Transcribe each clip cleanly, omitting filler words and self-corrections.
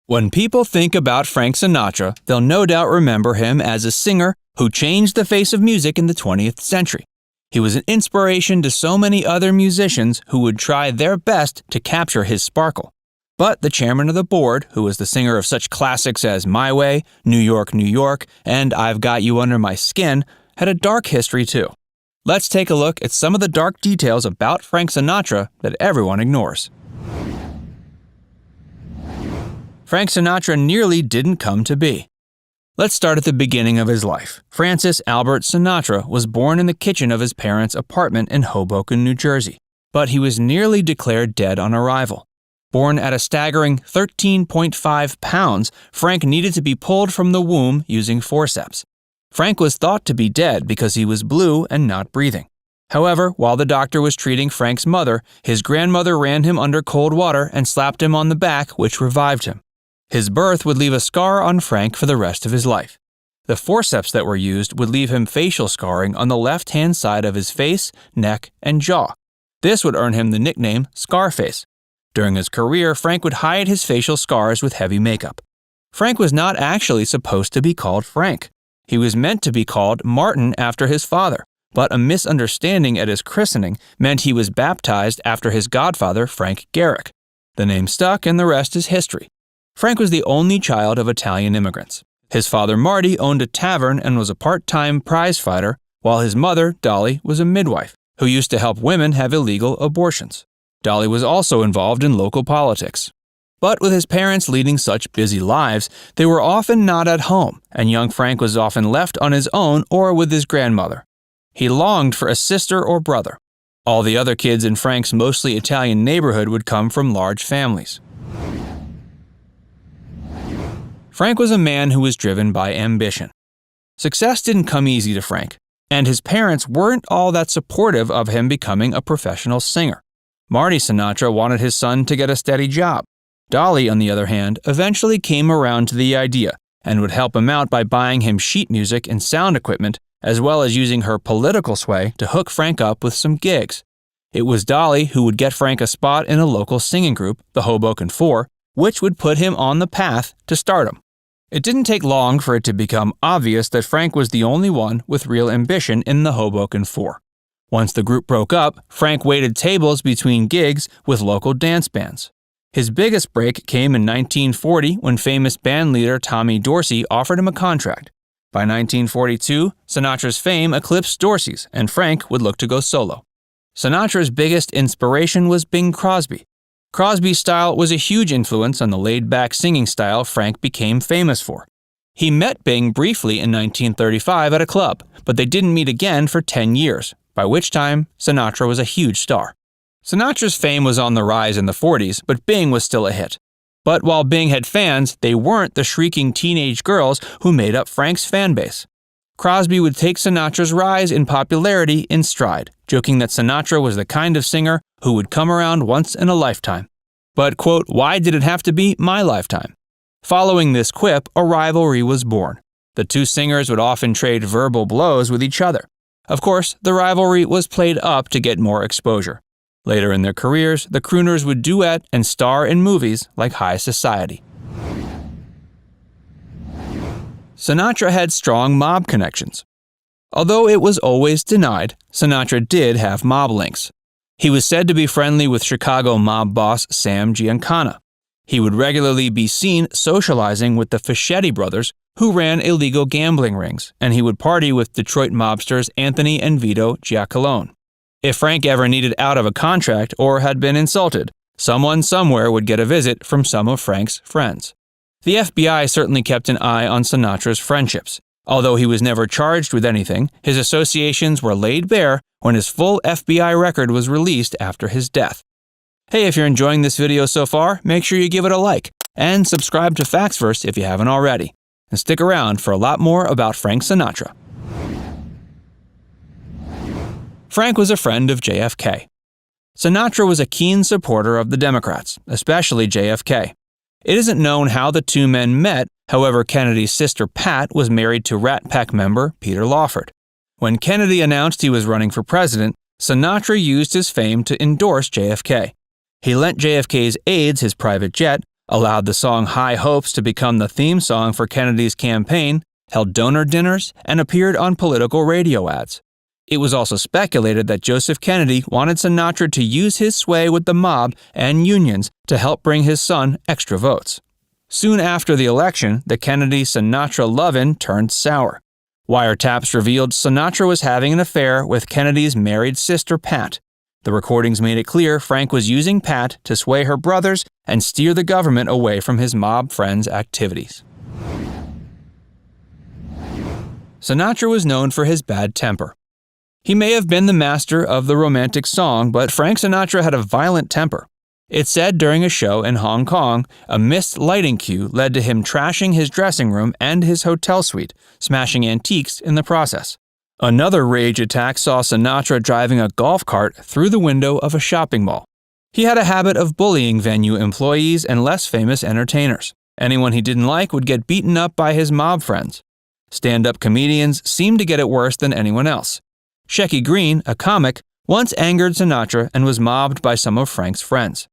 When people think about Frank Sinatra, they'll no doubt remember him as a singer who changed the face of music in the 20th century. He was an inspiration to so many other musicians who would try their best to capture his sparkle. But the chairman of the board, who was the singer of such classics as My Way, New York, New York, and I've Got You Under My Skin, had a dark history too. Let's take a look at some of the dark details about Frank Sinatra that everyone ignores. Frank Sinatra nearly didn't come to be. Let's start at the beginning of his life. Francis Albert Sinatra was born in the kitchen of his parents' apartment in Hoboken, New Jersey, but he was nearly declared dead on arrival. Born at a staggering 13.5 pounds, Frank needed to be pulled from the womb using forceps. Frank was thought to be dead because he was blue and not breathing. However, while the doctor was treating Frank's mother, his grandmother ran him under cold water and slapped him on the back, which revived him. His birth would leave a scar on Frank for the rest of his life. The forceps that were used would leave him facial scarring on the left-hand side of his face, neck, and jaw. This would earn him the nickname Scarface. During his career, Frank would hide his facial scars with heavy makeup. Frank was not actually supposed to be called Frank. He was meant to be called Martin after his father, but a misunderstanding at his christening meant he was baptized after his godfather, Frank Garrick. The name stuck and the rest is history. Frank was the only child of Italian immigrants. His father, Marty, owned a tavern and was a part-time prize fighter, while his mother, Dolly, was a midwife who used to help women have illegal abortions. Dolly was also involved in local politics. But with his parents leading such busy lives, they were often not at home, and young Frank was often left on his own or with his grandmother. He longed for a sister or brother. All the other kids in Frank's mostly Italian neighborhood would come from large families. Frank was a man who was driven by ambition. Success didn't come easy to Frank, and his parents weren't all that supportive of him becoming a professional singer. Marty Sinatra wanted his son to get a steady job. Dolly, on the other hand, eventually came around to the idea and would help him out by buying him sheet music and sound equipment, as well as using her political sway to hook Frank up with some gigs. It was Dolly who would get Frank a spot in a local singing group, the Hoboken Four, which would put him on the path to stardom. It didn't take long for it to become obvious that Frank was the only one with real ambition in the Hoboken Four. Once the group broke up, Frank waited tables between gigs with local dance bands. His biggest break came in 1940 when famous bandleader Tommy Dorsey offered him a contract. By 1942, Sinatra's fame eclipsed Dorsey's, and Frank would look to go solo. Sinatra's biggest inspiration was Bing Crosby. Crosby's style was a huge influence on the laid-back singing style Frank became famous for. He met Bing briefly in 1935 at a club, but they didn't meet again for 10 years, by which time Sinatra was a huge star. Sinatra's fame was on the rise in the 40s, but Bing was still a hit. But while Bing had fans, they weren't the shrieking teenage girls who made up Frank's fan base. Crosby would take Sinatra's rise in popularity in stride, joking that Sinatra was the kind of singer who would come around once in a lifetime. But, quote, why did it have to be my lifetime? Following this quip, a rivalry was born. The two singers would often trade verbal blows with each other. Of course, the rivalry was played up to get more exposure. Later in their careers, the crooners would duet and star in movies like High Society. Sinatra had strong mob connections. Although it was always denied, Sinatra did have mob links. He was said to be friendly with Chicago mob boss Sam Giancana. He would regularly be seen socializing with the Fischetti brothers, who ran illegal gambling rings, and he would party with Detroit mobsters Anthony and Vito Giacalone. If Frank ever needed out of a contract or had been insulted, someone somewhere would get a visit from some of Frank's friends. The FBI certainly kept an eye on Sinatra's friendships. Although he was never charged with anything, his associations were laid bare when his full FBI record was released after his death. Hey, if you're enjoying this video so far, make sure you give it a like, and subscribe to Factsverse if you haven't already. And stick around for a lot more about Frank Sinatra. Frank was a friend of JFK. Sinatra was a keen supporter of the Democrats, especially JFK. It isn't known how the two men met, however Kennedy's sister Pat was married to Rat Pack member Peter Lawford. When Kennedy announced he was running for president, Sinatra used his fame to endorse JFK. He lent JFK's aides his private jet, allowed the song High Hopes to become the theme song for Kennedy's campaign, held donor dinners, and appeared on political radio ads. It was also speculated that Joseph Kennedy wanted Sinatra to use his sway with the mob and unions to help bring his son extra votes. Soon after the election, the Kennedy-Sinatra love-in turned sour. Wiretaps revealed Sinatra was having an affair with Kennedy's married sister, Pat. The recordings made it clear Frank was using Pat to sway her brothers and steer the government away from his mob friends' activities. Sinatra was known for his bad temper. He may have been the master of the romantic song, but Frank Sinatra had a violent temper. It's said during a show in Hong Kong, a missed lighting cue led to him trashing his dressing room and his hotel suite, smashing antiques in the process. Another rage attack saw Sinatra driving a golf cart through the window of a shopping mall. He had a habit of bullying venue employees and less famous entertainers. Anyone he didn't like would get beaten up by his mob friends. Stand-up comedians seemed to get it worse than anyone else. Shecky Greene, a comic, once angered Sinatra and was mobbed by some of Frank's friends.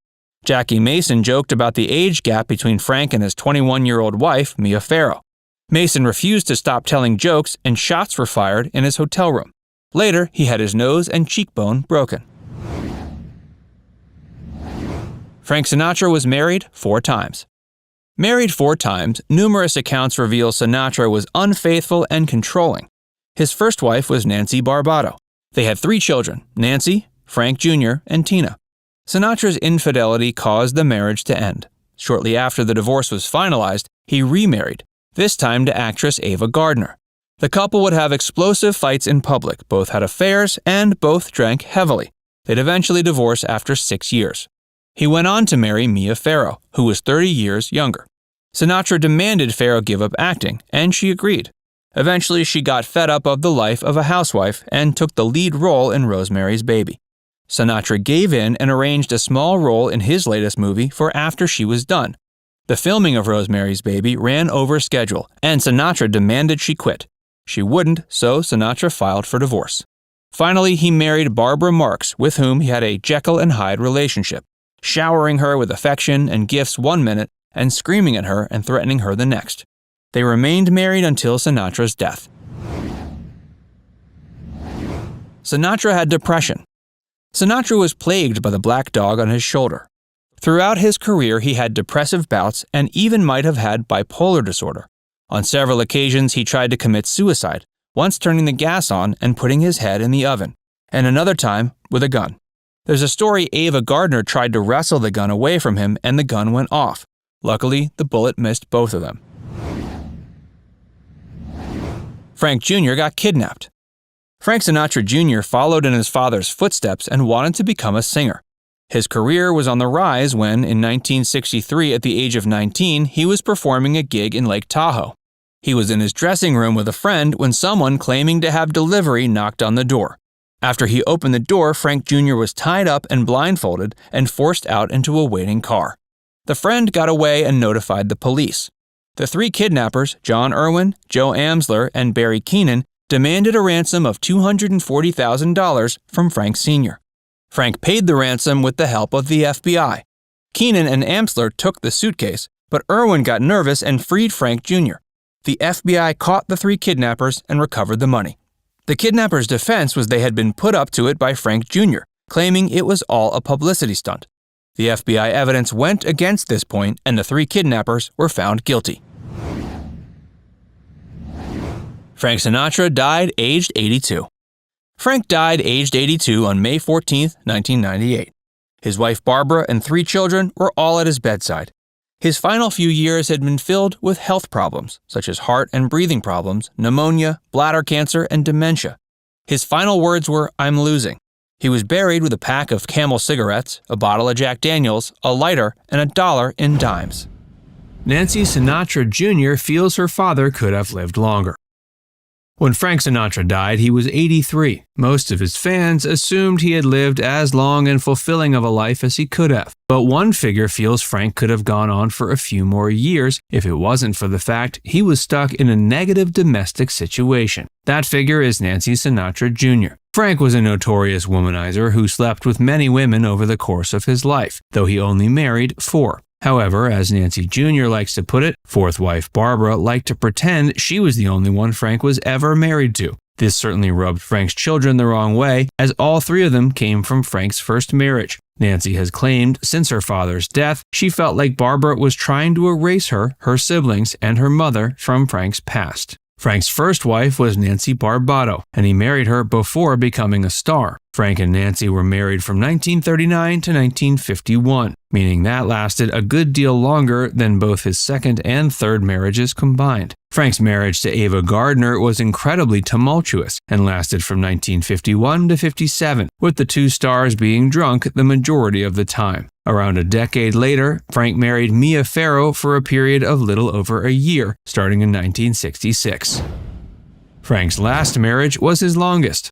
Jackie Mason joked about the age gap between Frank and his 21-year-old wife, Mia Farrow. Mason refused to stop telling jokes and shots were fired in his hotel room. Later, he had his nose and cheekbone broken. Frank Sinatra was married 4 times. Married 4 times, numerous accounts reveal Sinatra was unfaithful and controlling. His first wife was Nancy Barbado. They had 3 children, Nancy, Frank Jr., and Tina. Sinatra's infidelity caused the marriage to end. Shortly after the divorce was finalized, he remarried, this time to actress Ava Gardner. The couple would have explosive fights in public, both had affairs, and both drank heavily. They'd eventually divorce after 6 years. He went on to marry Mia Farrow, who was 30 years younger. Sinatra demanded Farrow give up acting, and she agreed. Eventually, she got fed up of the life of a housewife and took the lead role in Rosemary's Baby. Sinatra gave in and arranged a small role in his latest movie for after she was done. The filming of Rosemary's Baby ran over schedule, and Sinatra demanded she quit. She wouldn't, so Sinatra filed for divorce. Finally, he married Barbara Marx, with whom he had a Jekyll and Hyde relationship, showering her with affection and gifts one minute and screaming at her and threatening her the next. They remained married until Sinatra's death. Sinatra had depression. Sinatra was plagued by the black dog on his shoulder. Throughout his career, he had depressive bouts and even might have had bipolar disorder. On several occasions, he tried to commit suicide, once turning the gas on and putting his head in the oven, and another time with a gun. There's a story Ava Gardner tried to wrestle the gun away from him and the gun went off. Luckily, the bullet missed both of them. Frank Jr. got kidnapped. Frank Sinatra Jr. followed in his father's footsteps and wanted to become a singer. His career was on the rise when, in 1963, at the age of 19, he was performing a gig in Lake Tahoe. He was in his dressing room with a friend when someone claiming to have delivery knocked on the door. After he opened the door, Frank Jr. was tied up and blindfolded and forced out into a waiting car. The friend got away and notified the police. The 3 kidnappers, John Irwin, Joe Amsler, and Barry Keenan, demanded a ransom of $240,000 from Frank Sr. Frank paid the ransom with the help of the FBI. Keenan and Amsler took the suitcase, but Irwin got nervous and freed Frank Jr. The FBI caught the 3 kidnappers and recovered the money. The kidnappers' defense was they had been put up to it by Frank Jr., claiming it was all a publicity stunt. The FBI evidence went against this point, and the 3 kidnappers were found guilty. Frank Sinatra died aged 82. Frank died aged 82 on May 14, 1998. His wife Barbara and 3 children were all at his bedside. His final few years had been filled with health problems, such as heart and breathing problems, pneumonia, bladder cancer, and dementia. His final words were, "I'm losing." He was buried with a pack of Camel cigarettes, a bottle of Jack Daniels, a lighter, and $1 in dimes. Nancy Sinatra Jr. feels her father could have lived longer. When Frank Sinatra died, he was 83. Most of his fans assumed he had lived as long and fulfilling of a life as he could have. But one figure feels Frank could have gone on for a few more years if it wasn't for the fact he was stuck in a negative domestic situation. That figure is Nancy Sinatra Jr. Frank was a notorious womanizer who slept with many women over the course of his life, though he only married 4. However, as Nancy Jr. likes to put it, fourth wife Barbara liked to pretend she was the only one Frank was ever married to. This certainly rubbed Frank's children the wrong way, as all three of them came from Frank's first marriage. Nancy has claimed since her father's death, she felt like Barbara was trying to erase her, her siblings, and her mother from Frank's past. Frank's first wife was Nancy Barbado, and he married her before becoming a star. Frank and Nancy were married from 1939 to 1951, meaning that lasted a good deal longer than both his second and third marriages combined. Frank's marriage to Ava Gardner was incredibly tumultuous and lasted from 1951 to 57, with the two stars being drunk the majority of the time. Around a decade later, Frank married Mia Farrow for a period of little over a year, starting in 1966. Frank's last marriage was his longest.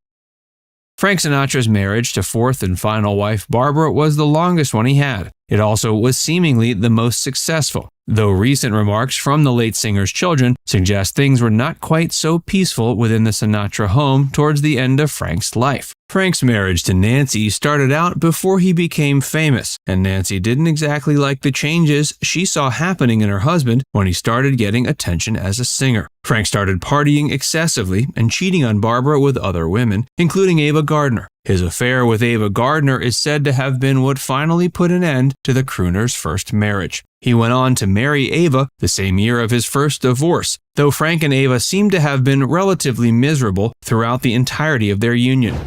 Frank Sinatra's marriage to fourth and final wife Barbara was the longest one he had. It also was seemingly the most successful, though recent remarks from the late singer's children suggest things were not quite so peaceful within the Sinatra home towards the end of Frank's life. Frank's marriage to Nancy started out before he became famous, and Nancy didn't exactly like the changes she saw happening in her husband when he started getting attention as a singer. Frank started partying excessively and cheating on Barbara with other women, including Ava Gardner. His affair with Ava Gardner is said to have been what finally put an end to the crooner's first marriage. He went on to marry Ava the same year of his first divorce, though Frank and Ava seem to have been relatively miserable throughout the entirety of their union.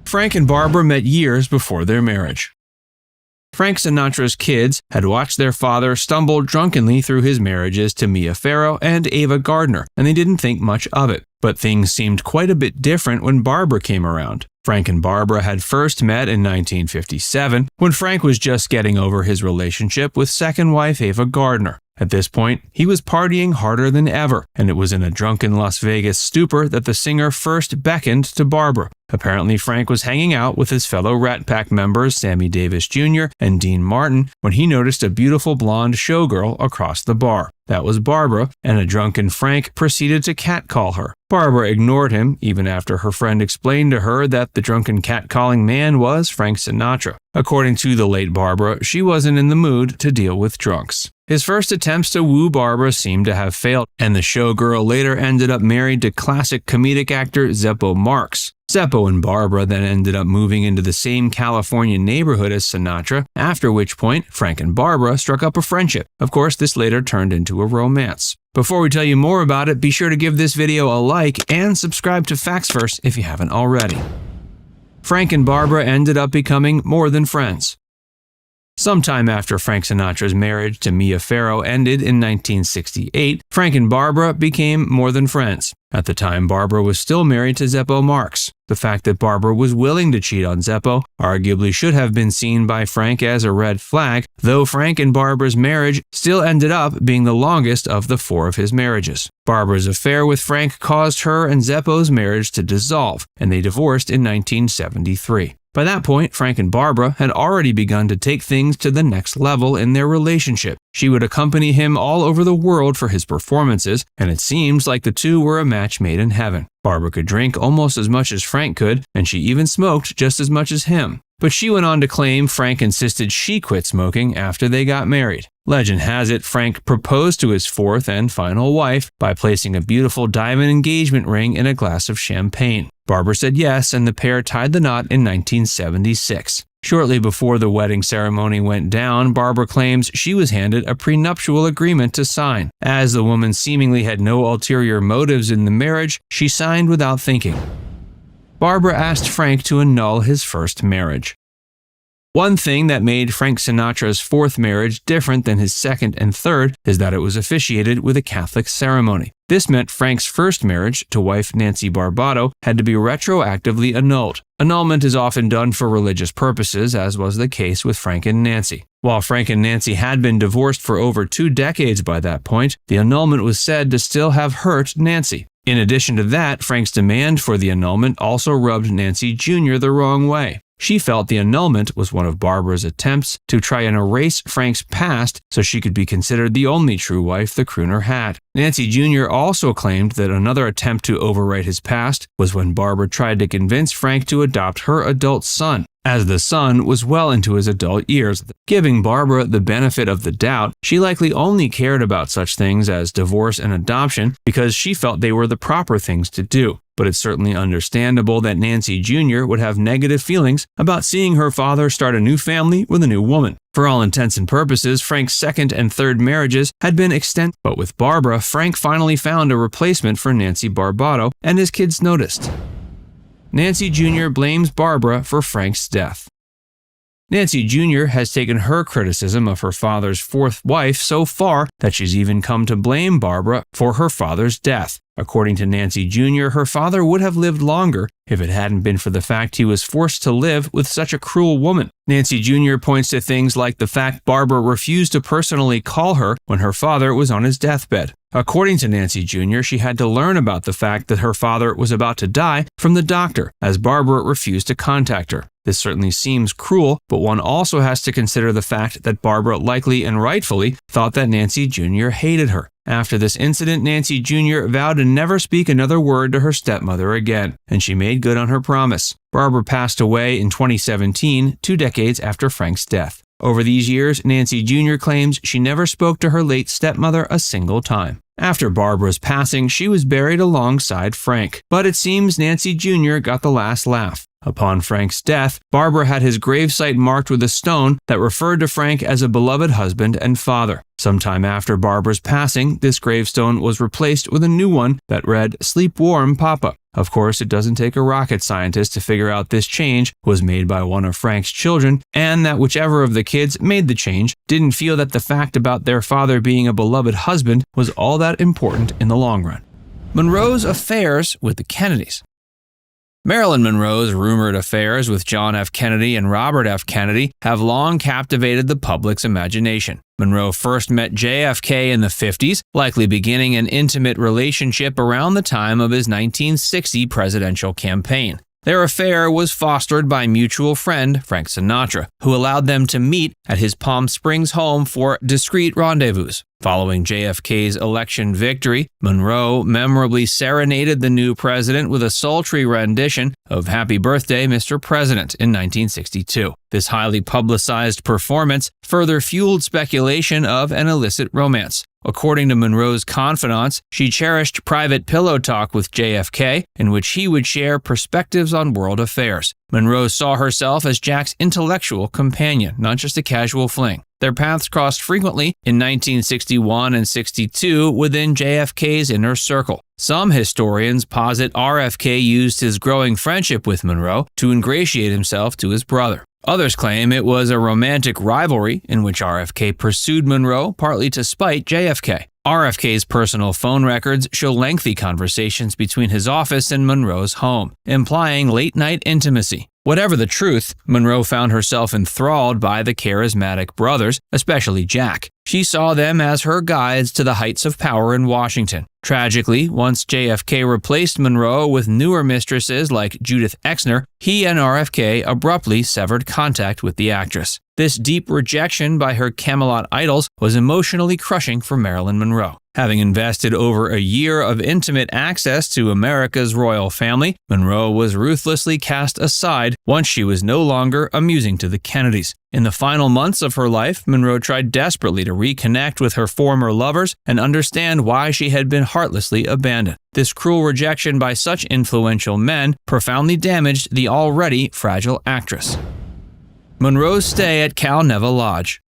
Frank and Barbara met years before their marriage. Frank Sinatra's kids had watched their father stumble drunkenly through his marriages to Mia Farrow and Ava Gardner, and they didn't think much of it. But things seemed quite a bit different when Barbara came around. Frank and Barbara had first met in 1957, when Frank was just getting over his relationship with second wife Ava Gardner. At this point, he was partying harder than ever, and it was in a drunken Las Vegas stupor that the singer first beckoned to Barbara. Apparently, Frank was hanging out with his fellow Rat Pack members Sammy Davis Jr. and Dean Martin when he noticed a beautiful blonde showgirl across the bar. That was Barbara, and a drunken Frank proceeded to catcall her. Barbara ignored him, even after her friend explained to her that the drunken catcalling man was Frank Sinatra. According to the late Barbara, she wasn't in the mood to deal with drunks. His first attempts to woo Barbara seemed to have failed, and the showgirl later ended up married to classic comedic actor Zeppo Marx. Zeppo and Barbara then ended up moving into the same California neighborhood as Sinatra, after which point Frank and Barbara struck up a friendship. Of course, this later turned into a romance. Before we tell you more about it, be sure to give this video a like and subscribe to Facts First if you haven't already. Frank and Barbara ended up becoming more than friends. Sometime after Frank Sinatra's marriage to Mia Farrow ended in 1968, Frank and Barbara became more than friends. At the time, Barbara was still married to Zeppo Marx. The fact that Barbara was willing to cheat on Zeppo arguably should have been seen by Frank as a red flag, though Frank and Barbara's marriage still ended up being the longest of the four of his marriages. Barbara's affair with Frank caused her and Zeppo's marriage to dissolve, and they divorced in 1973. By that point, Frank and Barbara had already begun to take things to the next level in their relationship. She would accompany him all over the world for his performances, and it seems like the two were a match made in heaven. Barbara could drink almost as much as Frank could, and she even smoked just as much as him. But she went on to claim Frank insisted she quit smoking after they got married. Legend has it Frank proposed to his fourth and final wife by placing a beautiful diamond engagement ring in a glass of champagne. Barbara said yes, and the pair tied the knot in 1976. Shortly before the wedding ceremony went down, Barbara claims she was handed a prenuptial agreement to sign. As the woman seemingly had no ulterior motives in the marriage, she signed without thinking. Barbara asked Frank to annul his first marriage. One thing that made Frank Sinatra's fourth marriage different than his second and third is that it was officiated with a Catholic ceremony. This meant Frank's first marriage to wife Nancy Barbado had to be retroactively annulled. Annulment is often done for religious purposes, as was the case with Frank and Nancy. While Frank and Nancy had been divorced for over 2 decades by that point, the annulment was said to still have hurt Nancy. In addition to that, Frank's demand for the annulment also rubbed Nancy Jr. the wrong way. she felt the annulment was one of Barbara's attempts to try and erase Frank's past so she could be considered the only true wife the crooner had. Nancy Jr. also claimed that another attempt to overwrite his past was when Barbara tried to convince Frank to adopt her adult son, as the son was well into his adult years. Giving Barbara the benefit of the doubt, she likely only cared about such things as divorce and adoption because she felt they were the proper things to do. But it's certainly understandable that Nancy Jr. would have negative feelings about seeing her father start a new family with a new woman. For all intents and purposes, Frank's second and third marriages had been extended, but with Barbara, Frank finally found a replacement for Nancy Barbato, and his kids noticed. Nancy Jr. blames Barbara for Frank's death. Nancy Jr. has taken her criticism of her father's fourth wife so far that she's even come to blame Barbara for her father's death. According to Nancy Jr., her father would have lived longer if it hadn't been for the fact he was forced to live with such a cruel woman. Nancy Jr. points to things like the fact Barbara refused to personally call her when her father was on his deathbed. According to Nancy Jr., she had to learn about the fact that her father was about to die from the doctor, as Barbara refused to contact her. This certainly seems cruel, but one also has to consider the fact that Barbara likely and rightfully thought that Nancy Jr. hated her. After this incident, Nancy Jr. vowed to never speak another word to her stepmother again, and she made good on her promise. Barbara passed away in 2017, 2 decades after Frank's death. Over these years, Nancy Jr. claims she never spoke to her late stepmother a single time. After Barbara's passing, she was buried alongside Frank, but it seems Nancy Jr. got the last laugh. Upon Frank's death, Barbara had his gravesite marked with a stone that referred to Frank as a beloved husband and father. Sometime after Barbara's passing, this gravestone was replaced with a new one that read, "Sleep warm, Papa." Of course, it doesn't take a rocket scientist to figure out this change was made by one of Frank's children, and that whichever of the kids made the change didn't feel that the fact about their father being a beloved husband was all that important in the long run. Monroe's affairs with the Kennedys. Marilyn Monroe's rumored affairs with John F. Kennedy and Robert F. Kennedy have long captivated the public's imagination. Monroe first met JFK in the 50s, likely beginning an intimate relationship around the time of his 1960 presidential campaign. Their affair was fostered by mutual friend Frank Sinatra, who allowed them to meet at his Palm Springs home for discreet rendezvous. Following JFK's election victory, Monroe memorably serenaded the new president with a sultry rendition of Happy Birthday, Mr. President in 1962. This highly publicized performance further fueled speculation of an illicit romance. According to Monroe's confidants, she cherished private pillow talk with JFK, in which he would share perspectives on world affairs. Monroe saw herself as Jack's intellectual companion, not just a casual fling. Their paths crossed frequently in 1961 and 62 within JFK's inner circle. Some historians posit RFK used his growing friendship with Monroe to ingratiate himself to his brother. Others claim it was a romantic rivalry in which RFK pursued Monroe partly to spite JFK. RFK's personal phone records show lengthy conversations between his office and Monroe's home, implying late-night intimacy. Whatever the truth, Monroe found herself enthralled by the charismatic brothers, especially Jack. She saw them as her guides to the heights of power in Washington. Tragically, once JFK replaced Monroe with newer mistresses like Judith Exner, he and RFK abruptly severed contact with the actress. This deep rejection by her Camelot idols was emotionally crushing for Marilyn Monroe. Having invested over a year of intimate access to America's royal family, Monroe was ruthlessly cast aside once she was no longer amusing to the Kennedys. In the final months of her life, Monroe tried desperately to reconnect with her former lovers and understand why she had been heartlessly abandoned. This cruel rejection by such influential men profoundly damaged the already fragile actress. Monroe's stay at Cal Neva Lodge.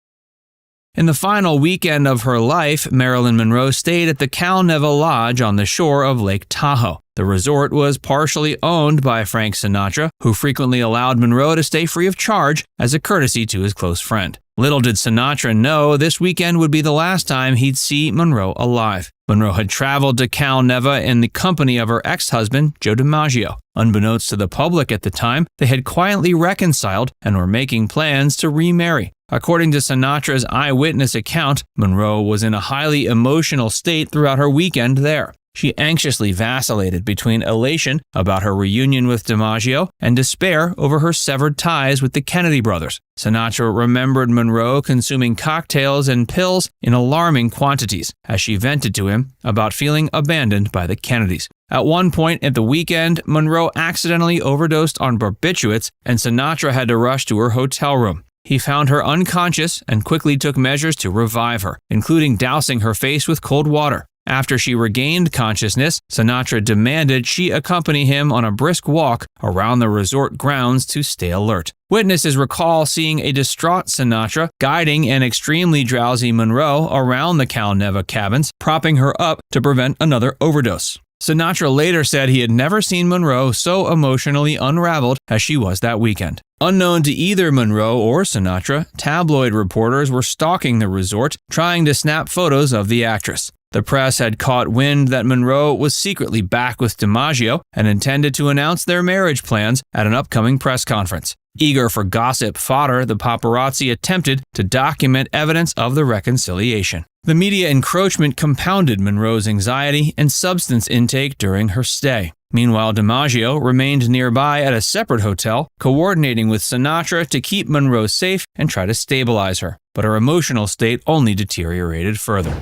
In the final weekend of her life, Marilyn Monroe stayed at the Cal Neva Lodge on the shore of Lake Tahoe. The resort was partially owned by Frank Sinatra, who frequently allowed Monroe to stay free of charge as a courtesy to his close friend. Little did Sinatra know this weekend would be the last time he'd see Monroe alive. Monroe had traveled to Cal Neva in the company of her ex-husband, Joe DiMaggio. Unbeknownst to the public at the time, they had quietly reconciled and were making plans to remarry. According to Sinatra's eyewitness account, Monroe was in a highly emotional state throughout her weekend there. She anxiously vacillated between elation about her reunion with DiMaggio and despair over her severed ties with the Kennedy brothers. Sinatra remembered Monroe consuming cocktails and pills in alarming quantities as she vented to him about feeling abandoned by the Kennedys. At one point at the weekend, Monroe accidentally overdosed on barbiturates and Sinatra had to rush to her hotel room. He found her unconscious and quickly took measures to revive her, including dousing her face with cold water. After she regained consciousness, Sinatra demanded she accompany him on a brisk walk around the resort grounds to stay alert. Witnesses recall seeing a distraught Sinatra guiding an extremely drowsy Monroe around the Cal Neva cabins, propping her up to prevent another overdose. Sinatra later said he had never seen Monroe so emotionally unraveled as she was that weekend. Unknown to either Monroe or Sinatra, tabloid reporters were stalking the resort, trying to snap photos of the actress. The press had caught wind that Monroe was secretly back with DiMaggio and intended to announce their marriage plans at an upcoming press conference. Eager for gossip fodder, the paparazzi attempted to document evidence of the reconciliation. The media encroachment compounded Monroe's anxiety and substance intake during her stay. Meanwhile, DiMaggio remained nearby at a separate hotel, coordinating with Sinatra to keep Monroe safe and try to stabilize her, but her emotional state only deteriorated further.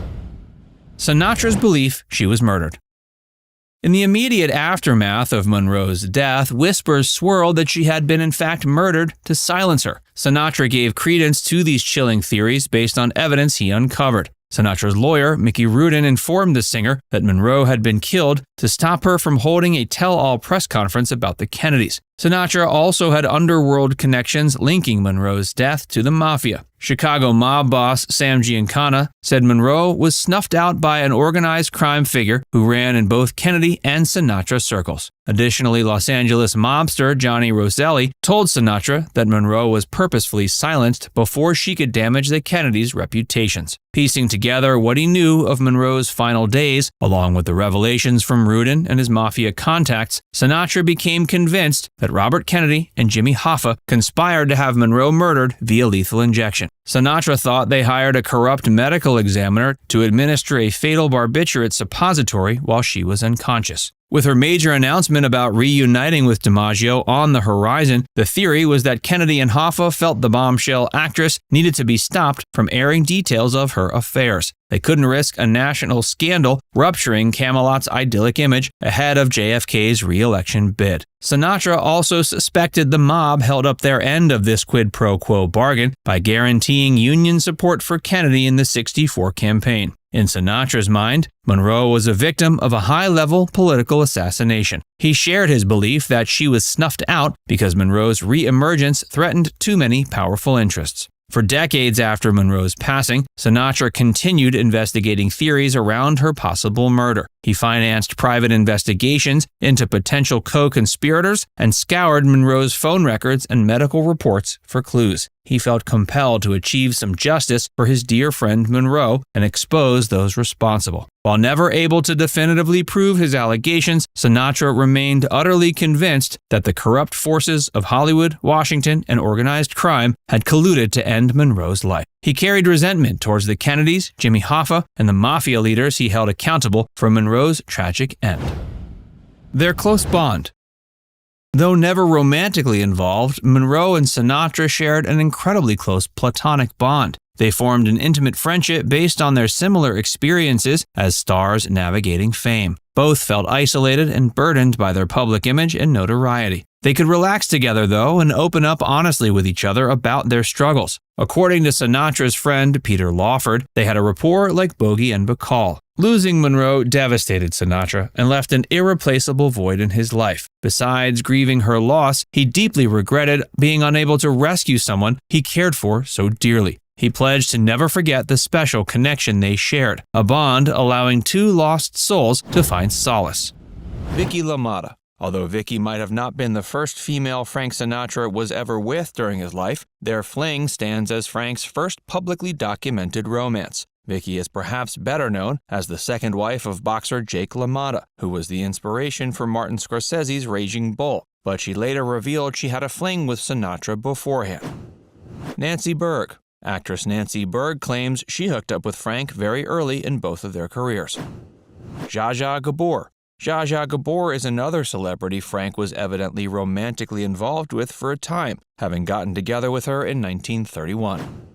Sinatra's belief she was murdered. In the immediate aftermath of Monroe's death, whispers swirled that she had been in fact murdered to silence her. Sinatra gave credence to these chilling theories based on evidence he uncovered. Sinatra's lawyer, Mickey Rudin, informed the singer that Monroe had been killed to stop her from holding a tell-all press conference about the Kennedys. Sinatra also had underworld connections linking Monroe's death to the mafia. Chicago mob boss Sam Giancana said Monroe was snuffed out by an organized crime figure who ran in both Kennedy and Sinatra circles. Additionally, Los Angeles mobster Johnny Roselli told Sinatra that Monroe was purposefully silenced before she could damage the Kennedys' reputations. Piecing together what he knew of Monroe's final days, along with the revelations from Rudin and his mafia contacts, Sinatra became convinced that Robert Kennedy and Jimmy Hoffa conspired to have Monroe murdered via lethal injection. Sinatra thought they hired a corrupt medical examiner to administer a fatal barbiturate suppository while she was unconscious. With her major announcement about reuniting with DiMaggio on the horizon, the theory was that Kennedy and Hoffa felt the bombshell actress needed to be stopped from airing details of her affairs. They couldn't risk a national scandal rupturing Camelot's idyllic image ahead of JFK's re-election bid. Sinatra also suspected the mob held up their end of this quid pro quo bargain by guaranteeing Union support for Kennedy in the '64 campaign. In Sinatra's mind, Monroe was a victim of a high-level political assassination. He shared his belief that she was snuffed out because Monroe's re-emergence threatened too many powerful interests. For decades after Monroe's passing, Sinatra continued investigating theories around her possible murder. He financed private investigations into potential co-conspirators and scoured Monroe's phone records and medical reports for clues. He felt compelled to achieve some justice for his dear friend Monroe and expose those responsible. While never able to definitively prove his allegations, Sinatra remained utterly convinced that the corrupt forces of Hollywood, Washington, and organized crime had colluded to end Monroe's life. He carried resentment towards the Kennedys, Jimmy Hoffa, and the mafia leaders he held accountable for Monroe's tragic end. Their close bond. Though never romantically involved, Monroe and Sinatra shared an incredibly close platonic bond. They formed an intimate friendship based on their similar experiences as stars navigating fame. Both felt isolated and burdened by their public image and notoriety. They could relax together, though, and open up honestly with each other about their struggles. According to Sinatra's friend Peter Lawford, they had a rapport like Bogey and Bacall. Losing Monroe devastated Sinatra and left an irreplaceable void in his life. Besides grieving her loss, he deeply regretted being unable to rescue someone he cared for so dearly. He pledged to never forget the special connection they shared, a bond allowing two lost souls to find solace. Vicky LaMotta. Although Vicky might have not been the first female Frank Sinatra was ever with during his life, their fling stands as Frank's first publicly documented romance. Vicky is perhaps better known as the second wife of boxer Jake LaMotta, who was the inspiration for Martin Scorsese's Raging Bull, but she later revealed she had a fling with Sinatra beforehand. Nancy Berg. Actress Nancy Berg claims she hooked up with Frank very early in both of their careers. Zsa Zsa Gabor. Zsa Zsa Gabor is another celebrity Frank was evidently romantically involved with for a time, having gotten together with her in 1931.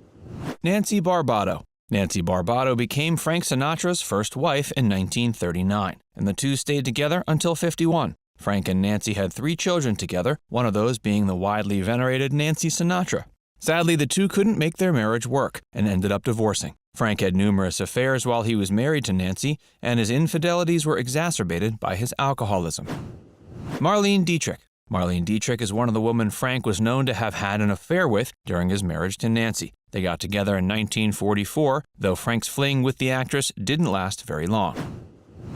Nancy Barbado. Nancy Barbado became Frank Sinatra's first wife in 1939, and the two stayed together until 51. Frank and Nancy had 3 children together, one of those being the widely venerated Nancy Sinatra. Sadly, the two couldn't make their marriage work and ended up divorcing. Frank had numerous affairs while he was married to Nancy, and his infidelities were exacerbated by his alcoholism. Marlene Dietrich. Marlene Dietrich is one of the women Frank was known to have had an affair with during his marriage to Nancy. They got together in 1944, though Frank's fling with the actress didn't last very long.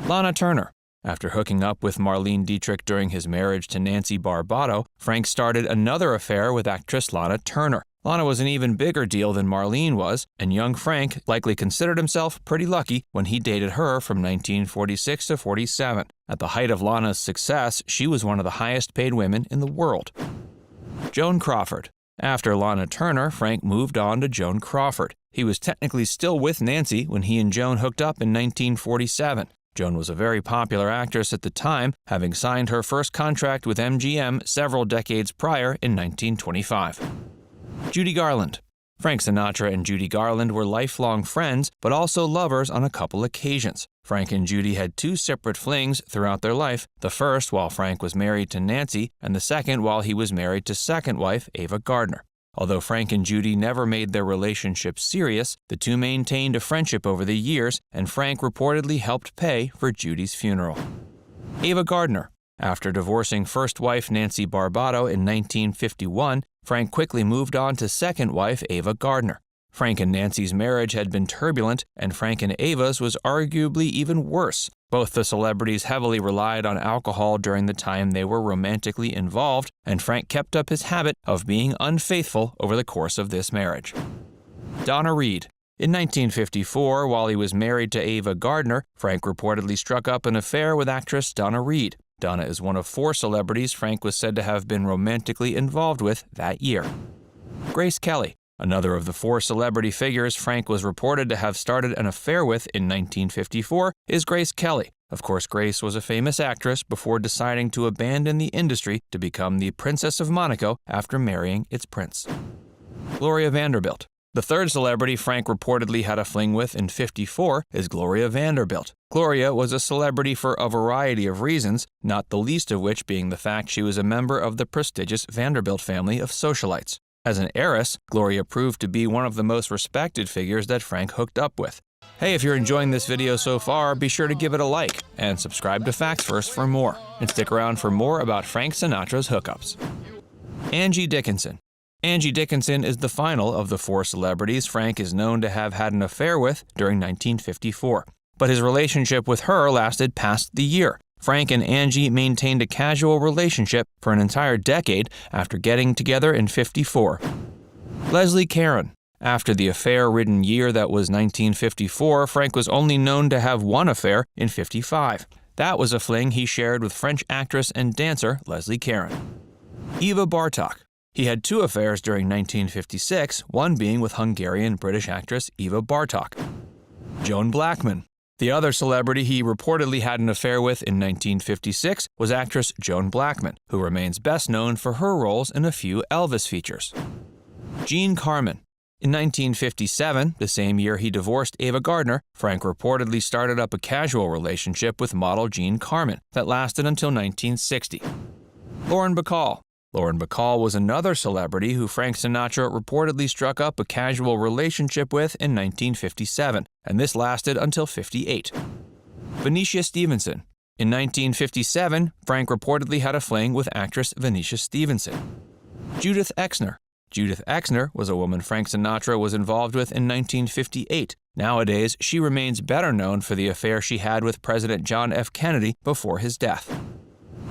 Lana Turner. After hooking up with Marlene Dietrich during his marriage to Nancy Barbado, Frank started another affair with actress Lana Turner. Lana was an even bigger deal than Marlene was, and young Frank likely considered himself pretty lucky when he dated her from 1946 to 47. At the height of Lana's success, she was one of the highest paid women in the world. Joan Crawford. After Lana Turner, Frank moved on to Joan Crawford. He was technically still with Nancy when he and Joan hooked up in 1947. Joan was a very popular actress at the time, having signed her first contract with MGM several decades prior in 1925. Judy Garland. Frank Sinatra and Judy Garland were lifelong friends, but also lovers on a couple occasions. Frank and Judy had 2 separate flings throughout their life, the first while Frank was married to Nancy, and the second while he was married to second wife Ava Gardner. Although Frank and Judy never made their relationship serious, the two maintained a friendship over the years, and Frank reportedly helped pay for Judy's funeral. Ava Gardner. After divorcing first wife Nancy Barbado in 1951, Frank quickly moved on to second wife Ava Gardner. Frank and Nancy's marriage had been turbulent, and Frank and Ava's was arguably even worse. Both the celebrities heavily relied on alcohol during the time they were romantically involved, and Frank kept up his habit of being unfaithful over the course of this marriage. Donna Reed. In 1954, while he was married to Ava Gardner, Frank reportedly struck up an affair with actress Donna Reed. Donna is one of 4 celebrities Frank was said to have been romantically involved with that year. Grace Kelly. Another of the 4 celebrity figures Frank was reported to have started an affair with in 1954 is Grace Kelly. Of course, Grace was a famous actress before deciding to abandon the industry to become the Princess of Monaco after marrying its prince. Gloria Vanderbilt. The third celebrity Frank reportedly had a fling with in '54 is Gloria Vanderbilt. Gloria was a celebrity for a variety of reasons, not the least of which being the fact she was a member of the prestigious Vanderbilt family of socialites. As an heiress, Gloria proved to be one of the most respected figures that Frank hooked up with. Hey, if you're enjoying this video so far, be sure to give it a like and subscribe to Facts First for more. And stick around for more about Frank Sinatra's hookups. Angie Dickinson. Angie Dickinson is the final of the 4 celebrities Frank is known to have had an affair with during 1954. But his relationship with her lasted past the year. Frank and Angie maintained a casual relationship for an entire decade after getting together in '54. Leslie Caron. After the affair-ridden year that was 1954, Frank was only known to have one affair in '55. That was a fling he shared with French actress and dancer Leslie Caron. Eva Bartok. He had 2 affairs during 1956, one being with Hungarian-British actress Eva Bartok. Joan Blackman. The other celebrity he reportedly had an affair with in 1956 was actress Joan Blackman, who remains best known for her roles in a few Elvis features. Jean Carmen. In 1957, the same year he divorced Ava Gardner, Frank reportedly started up a casual relationship with model Jean Carmen that lasted until 1960. Lauren Bacall. Lauren Bacall was another celebrity who Frank Sinatra reportedly struck up a casual relationship with in 1957, and this lasted until '58. Venetia Stevenson. In 1957, Frank reportedly had a fling with actress Venetia Stevenson. Judith Exner. Judith Exner was a woman Frank Sinatra was involved with in 1958. Nowadays, she remains better known for the affair she had with President John F. Kennedy before his death.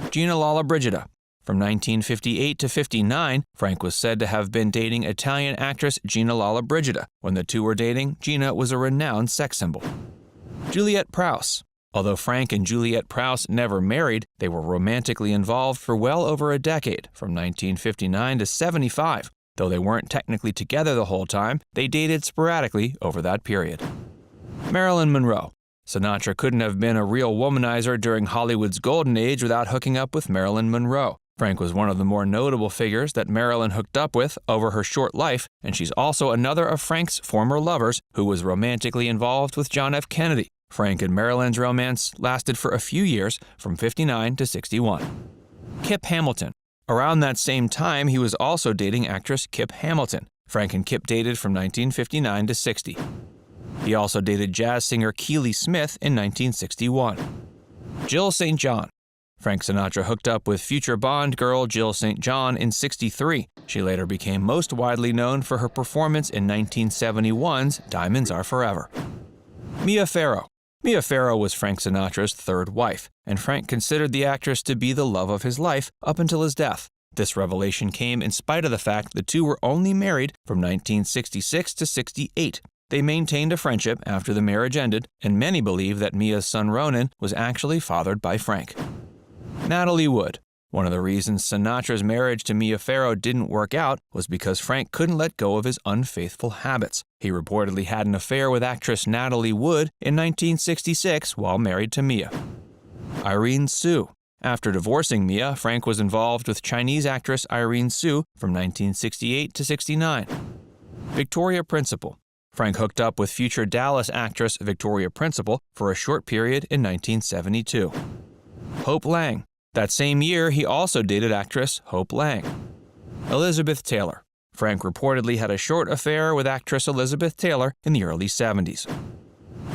Gina Lollobrigida. From 1958 to '59, Frank was said to have been dating Italian actress Gina Lollobrigida. When the two were dating, Gina was a renowned sex symbol. Juliette Prowse. Although Frank and Juliette Prowse never married, they were romantically involved for well over a decade, from 1959 to '75. Though they weren't technically together the whole time, they dated sporadically over that period. Marilyn Monroe. Sinatra couldn't have been a real womanizer during Hollywood's golden age without hooking up with Marilyn Monroe. Frank was one of the more notable figures that Marilyn hooked up with over her short life, and she's also another of Frank's former lovers who was romantically involved with John F. Kennedy. Frank and Marilyn's romance lasted for a few years, from 59 to 61. Kip Hamilton. Around that same time, he was also dating actress Kip Hamilton. Frank and Kip dated from 1959 to 60. He also dated jazz singer Keely Smith in 1961. Jill St. John. Frank Sinatra hooked up with future Bond girl Jill St. John in 63. She later became most widely known for her performance in 1971's Diamonds Are Forever. Mia Farrow. Mia Farrow was Frank Sinatra's third wife, and Frank considered the actress to be the love of his life up until his death. This revelation came in spite of the fact the two were only married from 1966 to 68. They maintained a friendship after the marriage ended, and many believe that Mia's son Ronan was actually fathered by Frank. Natalie Wood. One of the reasons Sinatra's marriage to Mia Farrow didn't work out was because Frank couldn't let go of his unfaithful habits. He reportedly had an affair with actress Natalie Wood in 1966 while married to Mia. Irene Tsu. After divorcing Mia, Frank was involved with Chinese actress Irene Tsu from 1968 to 69. Victoria Principal. Frank hooked up with future Dallas actress Victoria Principal for a short period in 1972. Hope Lang. That same year, he also dated actress Hope Lang. Elizabeth Taylor. Frank reportedly had a short affair with actress Elizabeth Taylor in the early 70s.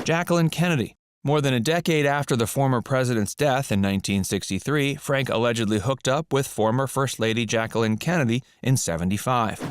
Jacqueline Kennedy. More than a decade after the former president's death in 1963, Frank allegedly hooked up with former First Lady Jacqueline Kennedy in 75.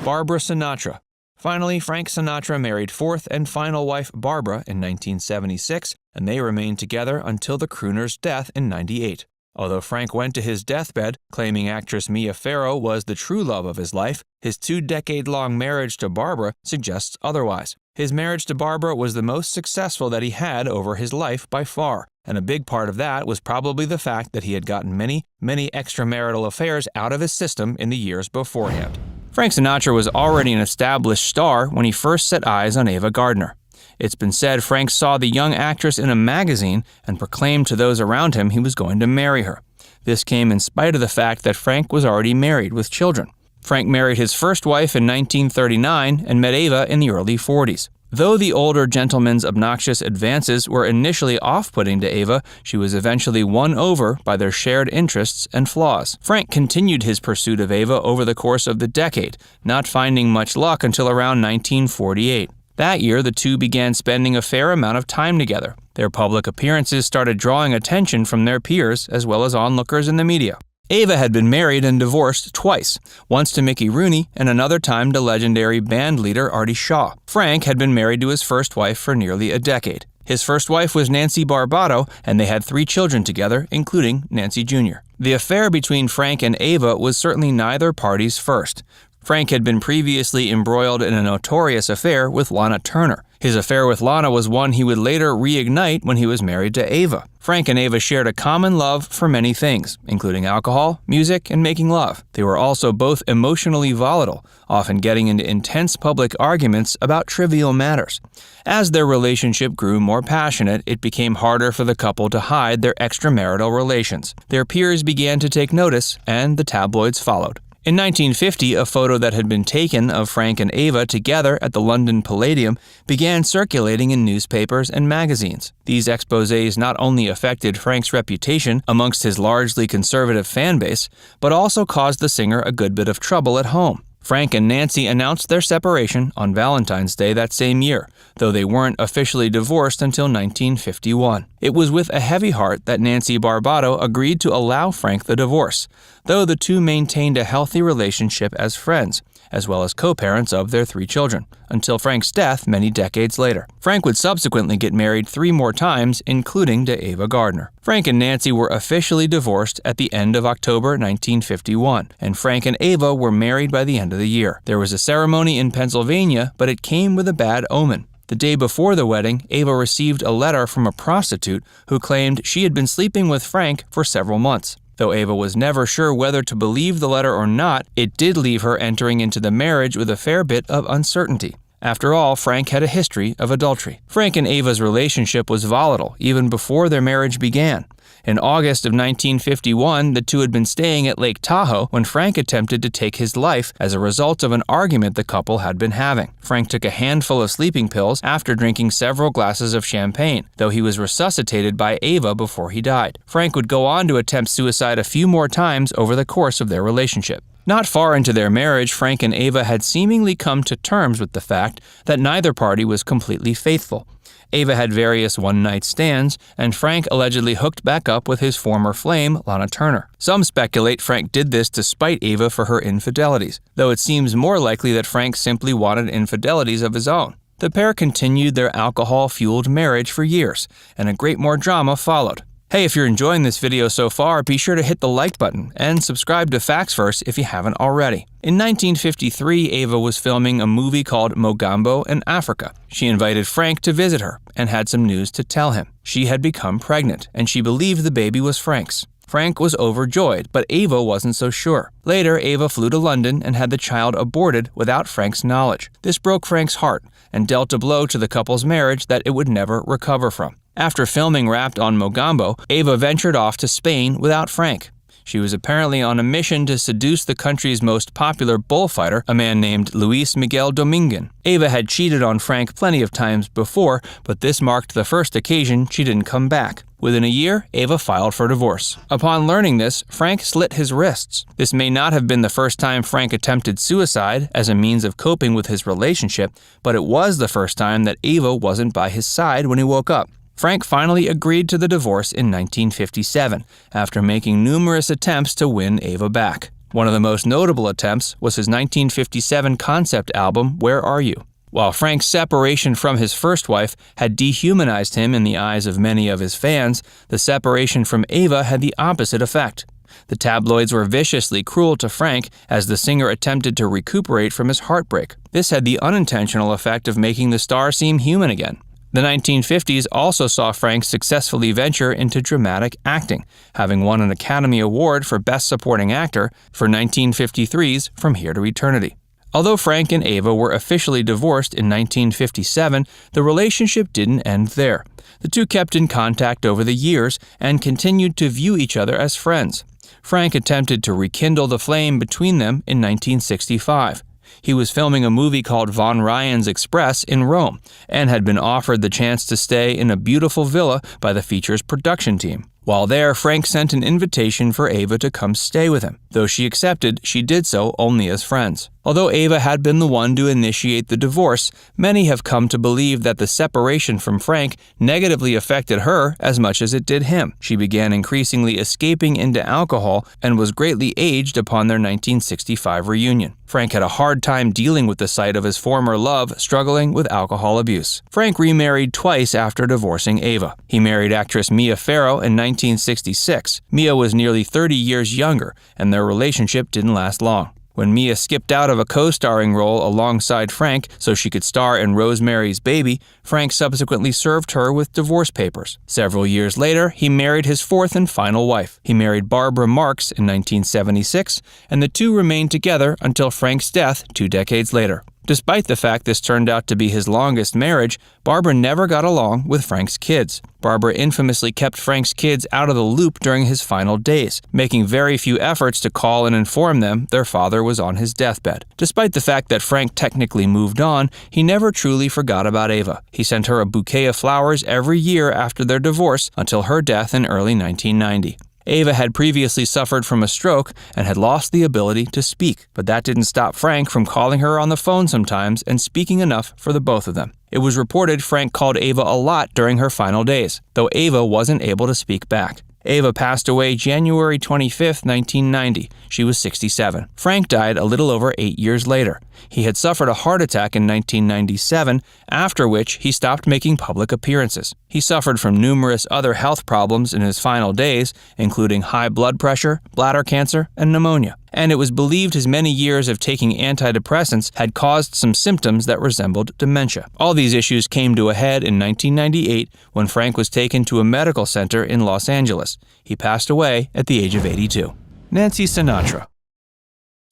Barbara Sinatra. Finally, Frank Sinatra married fourth and final wife Barbara in 1976, and they remained together until the crooner's death in 98. Although Frank went to his deathbed claiming actress Mia Farrow was the true love of his life, his 2-decade-long marriage to Barbara suggests otherwise. His marriage to Barbara was the most successful that he had over his life by far, and a big part of that was probably the fact that he had gotten many extramarital affairs out of his system in the years beforehand. Frank Sinatra was already an established star when he first set eyes on Ava Gardner. It's been said Frank saw the young actress in a magazine and proclaimed to those around him he was going to marry her. This came in spite of the fact that Frank was already married with children. Frank married his first wife in 1939 and met Ava in the early 40s. Though the older gentleman's obnoxious advances were initially off-putting to Ava, she was eventually won over by their shared interests and flaws. Frank continued his pursuit of Ava over the course of the decade, not finding much luck until around 1948. That year, the two began spending a fair amount of time together. Their public appearances started drawing attention from their peers as well as onlookers in the media. Ava had been married and divorced twice, once to Mickey Rooney and another time to legendary band leader Artie Shaw. Frank had been married to his first wife for nearly a decade. His first wife was Nancy Barbado, and they had 3 children together, including Nancy Jr. The affair between Frank and Ava was certainly neither party's first. Frank had been previously embroiled in a notorious affair with Lana Turner. His affair with Lana was one he would later reignite when he was married to Ava. Frank and Ava shared a common love for many things, including alcohol, music, and making love. They were also both emotionally volatile, often getting into intense public arguments about trivial matters. As their relationship grew more passionate, it became harder for the couple to hide their extramarital relations. Their peers began to take notice, and the tabloids followed. In 1950, a photo that had been taken of Frank and Ava together at the London Palladium began circulating in newspapers and magazines. These exposés not only affected Frank's reputation amongst his largely conservative fan base, but also caused the singer a good bit of trouble at home. Frank and Nancy announced their separation on Valentine's Day that same year, though they weren't officially divorced until 1951. It was with a heavy heart that Nancy Barbado agreed to allow Frank the divorce, though the two maintained a healthy relationship as friends, as well as co-parents of their 3 children, until Frank's death many decades later. Frank would subsequently get married 3 more times, including to Ava Gardner. Frank and Nancy were officially divorced at the end of October 1951, and Frank and Ava were married by the end of the year. There was a ceremony in Pennsylvania, but it came with a bad omen. The day before the wedding, Ava received a letter from a prostitute who claimed she had been sleeping with Frank for several months. Though Ava was never sure whether to believe the letter or not, it did leave her entering into the marriage with a fair bit of uncertainty. After all, Frank had a history of adultery. Frank and Ava's relationship was volatile even before their marriage began. In August of 1951, the two had been staying at Lake Tahoe when Frank attempted to take his life as a result of an argument the couple had been having. Frank took a handful of sleeping pills after drinking several glasses of champagne, though he was resuscitated by Ava before he died. Frank would go on to attempt suicide a few more times over the course of their relationship. Not far into their marriage, Frank and Ava had seemingly come to terms with the fact that neither party was completely faithful. Ava had various one-night stands, and Frank allegedly hooked back up with his former flame, Lana Turner. Some speculate Frank did this to spite Ava for her infidelities, though it seems more likely that Frank simply wanted infidelities of his own. The pair continued their alcohol-fueled marriage for years, and a great more drama followed. Hey, if you're enjoying this video so far, be sure to hit the like button and subscribe to Facts Verse if you haven't already. In 1953, Ava was filming a movie called Mogambo in Africa. She invited Frank to visit her and had some news to tell him. She had become pregnant, and she believed the baby was Frank's. Frank was overjoyed, but Ava wasn't so sure. Later, Ava flew to London and had the child aborted without Frank's knowledge. This broke Frank's heart and dealt a blow to the couple's marriage that it would never recover from. After filming wrapped on Mogambo, Ava ventured off to Spain without Frank. She was apparently on a mission to seduce the country's most popular bullfighter, a man named Luis Miguel Dominguez. Ava had cheated on Frank plenty of times before, but this marked the first occasion she didn't come back. Within a year, Ava filed for divorce. Upon learning this, Frank slit his wrists. This may not have been the first time Frank attempted suicide as a means of coping with his relationship, but it was the first time that Ava wasn't by his side when he woke up. Frank finally agreed to the divorce in 1957, after making numerous attempts to win Ava back. One of the most notable attempts was his 1957 concept album, Where Are You? While Frank's separation from his first wife had dehumanized him in the eyes of many of his fans, the separation from Ava had the opposite effect. The tabloids were viciously cruel to Frank as the singer attempted to recuperate from his heartbreak. This had the unintentional effect of making the star seem human again. The 1950s also saw Frank successfully venture into dramatic acting, having won an Academy Award for Best Supporting Actor for 1953's From Here to Eternity. Although Frank and Ava were officially divorced in 1957, the relationship didn't end there. The two kept in contact over the years and continued to view each other as friends. Frank attempted to rekindle the flame between them in 1965. He was filming a movie called Von Ryan's Express in Rome and had been offered the chance to stay in a beautiful villa by the feature's production team. While there, Frank sent an invitation for Ava to come stay with him. Though she accepted, she did so only as friends. Although Ava had been the one to initiate the divorce, many have come to believe that the separation from Frank negatively affected her as much as it did him. She began increasingly escaping into alcohol and was greatly aged upon their 1965 reunion. Frank had a hard time dealing with the sight of his former love struggling with alcohol abuse. Frank remarried twice after divorcing Ava. He married actress Mia Farrow in 1966. Mia was nearly 30 years younger, and their relationship didn't last long. When Mia skipped out of a co-starring role alongside Frank so she could star in Rosemary's Baby, Frank subsequently served her with divorce papers. Several years later, he married his fourth and final wife. He married Barbara Marx in 1976, and the two remained together until Frank's death 2 decades later. Despite the fact this turned out to be his longest marriage, Barbara never got along with Frank's kids. Barbara infamously kept Frank's kids out of the loop during his final days, making very few efforts to call and inform them their father was on his deathbed. Despite the fact that Frank technically moved on, he never truly forgot about Ava. He sent her a bouquet of flowers every year after their divorce until her death in early 1990. Ava had previously suffered from a stroke and had lost the ability to speak, but that didn't stop Frank from calling her on the phone sometimes and speaking enough for the both of them. It was reported Frank called Ava a lot during her final days, though Ava wasn't able to speak back. Ava passed away January 25, 1990. She was 67. Frank died a little over 8 years later. He had suffered a heart attack in 1997, after which he stopped making public appearances. He suffered from numerous other health problems in his final days, including high blood pressure, bladder cancer, and pneumonia. And it was believed his many years of taking antidepressants had caused some symptoms that resembled dementia. All these issues came to a head in 1998 when Frank was taken to a medical center in Los Angeles. He passed away at the age of 82. Nancy Sinatra.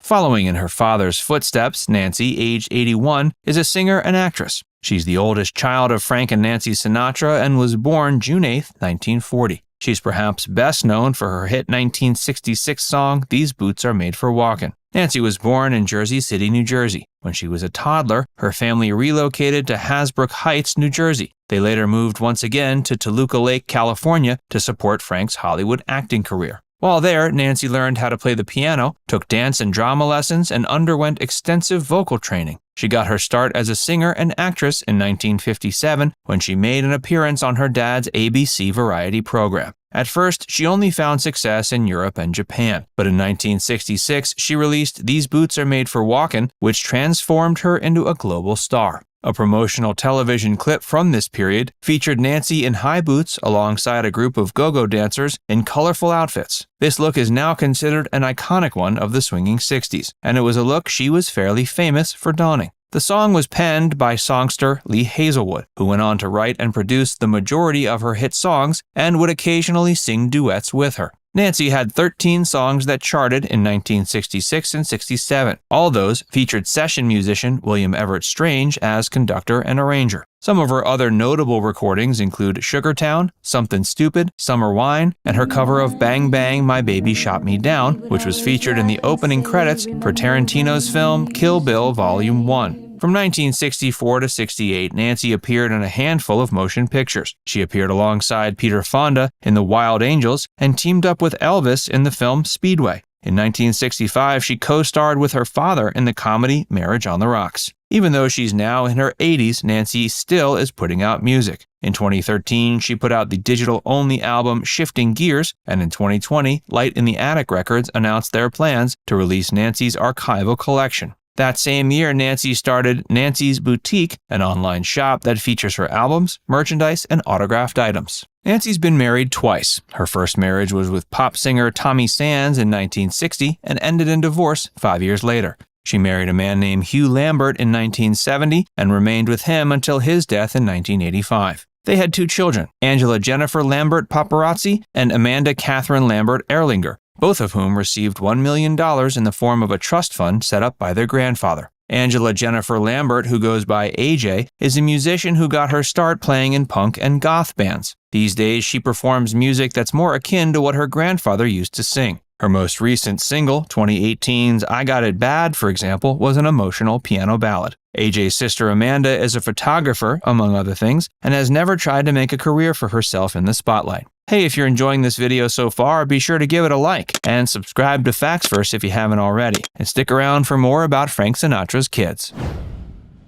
Following in her father's footsteps, Nancy, aged 81, is a singer and actress. She's the oldest child of Frank and Nancy Sinatra and was born June 8, 1940. She's perhaps best known for her hit 1966 song, These Boots Are Made for Walkin'. Nancy was born in Jersey City, New Jersey. When she was a toddler, her family relocated to Hasbrook Heights, New Jersey. They later moved once again to Toluca Lake, California to support Frank's Hollywood acting career. While there, Nancy learned how to play the piano, took dance and drama lessons, and underwent extensive vocal training. She got her start as a singer and actress in 1957 when she made an appearance on her dad's ABC variety program. At first, she only found success in Europe and Japan, but in 1966, she released These Boots Are Made for Walkin', which transformed her into a global star. A promotional television clip from this period featured Nancy in high boots alongside a group of go-go dancers in colorful outfits. This look is now considered an iconic one of the swinging 60s, and it was a look she was fairly famous for donning. The song was penned by songster Lee Hazelwood, who went on to write and produce the majority of her hit songs and would occasionally sing duets with her. Nancy had 13 songs that charted in 1966 and 67. All those featured session musician William Everett Strange as conductor and arranger. Some of her other notable recordings include Sugartown, Something Stupid, Summer Wine, and her cover of Bang Bang My Baby Shot Me Down, which was featured in the opening credits for Tarantino's film Kill Bill Volume 1. From 1964 to 68, Nancy appeared in a handful of motion pictures. She appeared alongside Peter Fonda in The Wild Angels and teamed up with Elvis in the film Speedway. In 1965, she co-starred with her father in the comedy Marriage on the Rocks. Even though she's now in her 80s, Nancy still is putting out music. In 2013, she put out the digital-only album Shifting Gears, and in 2020, Light in the Attic Records announced their plans to release Nancy's archival collection. That same year, Nancy started Nancy's Boutique, an online shop that features her albums, merchandise, and autographed items. Nancy's been married twice. Her first marriage was with pop singer Tommy Sands in 1960 and ended in divorce 5 years later. She married a man named Hugh Lambert in 1970 and remained with him until his death in 1985. They had 2 children, Angela Jennifer Lambert Paparazzi and Amanda Catherine Lambert Erlinger, both of whom received $1 million in the form of a trust fund set up by their grandfather. Angela Jennifer Lambert, who goes by AJ, is a musician who got her start playing in punk and goth bands. These days, she performs music that's more akin to what her grandfather used to sing. Her most recent single, 2018's I Got It Bad, for example, was an emotional piano ballad. AJ's sister Amanda is a photographer, among other things, and has never tried to make a career for herself in the spotlight. Hey, if you're enjoying this video so far, be sure to give it a like and subscribe to Factsverse if you haven't already, and stick around for more about Frank Sinatra's kids.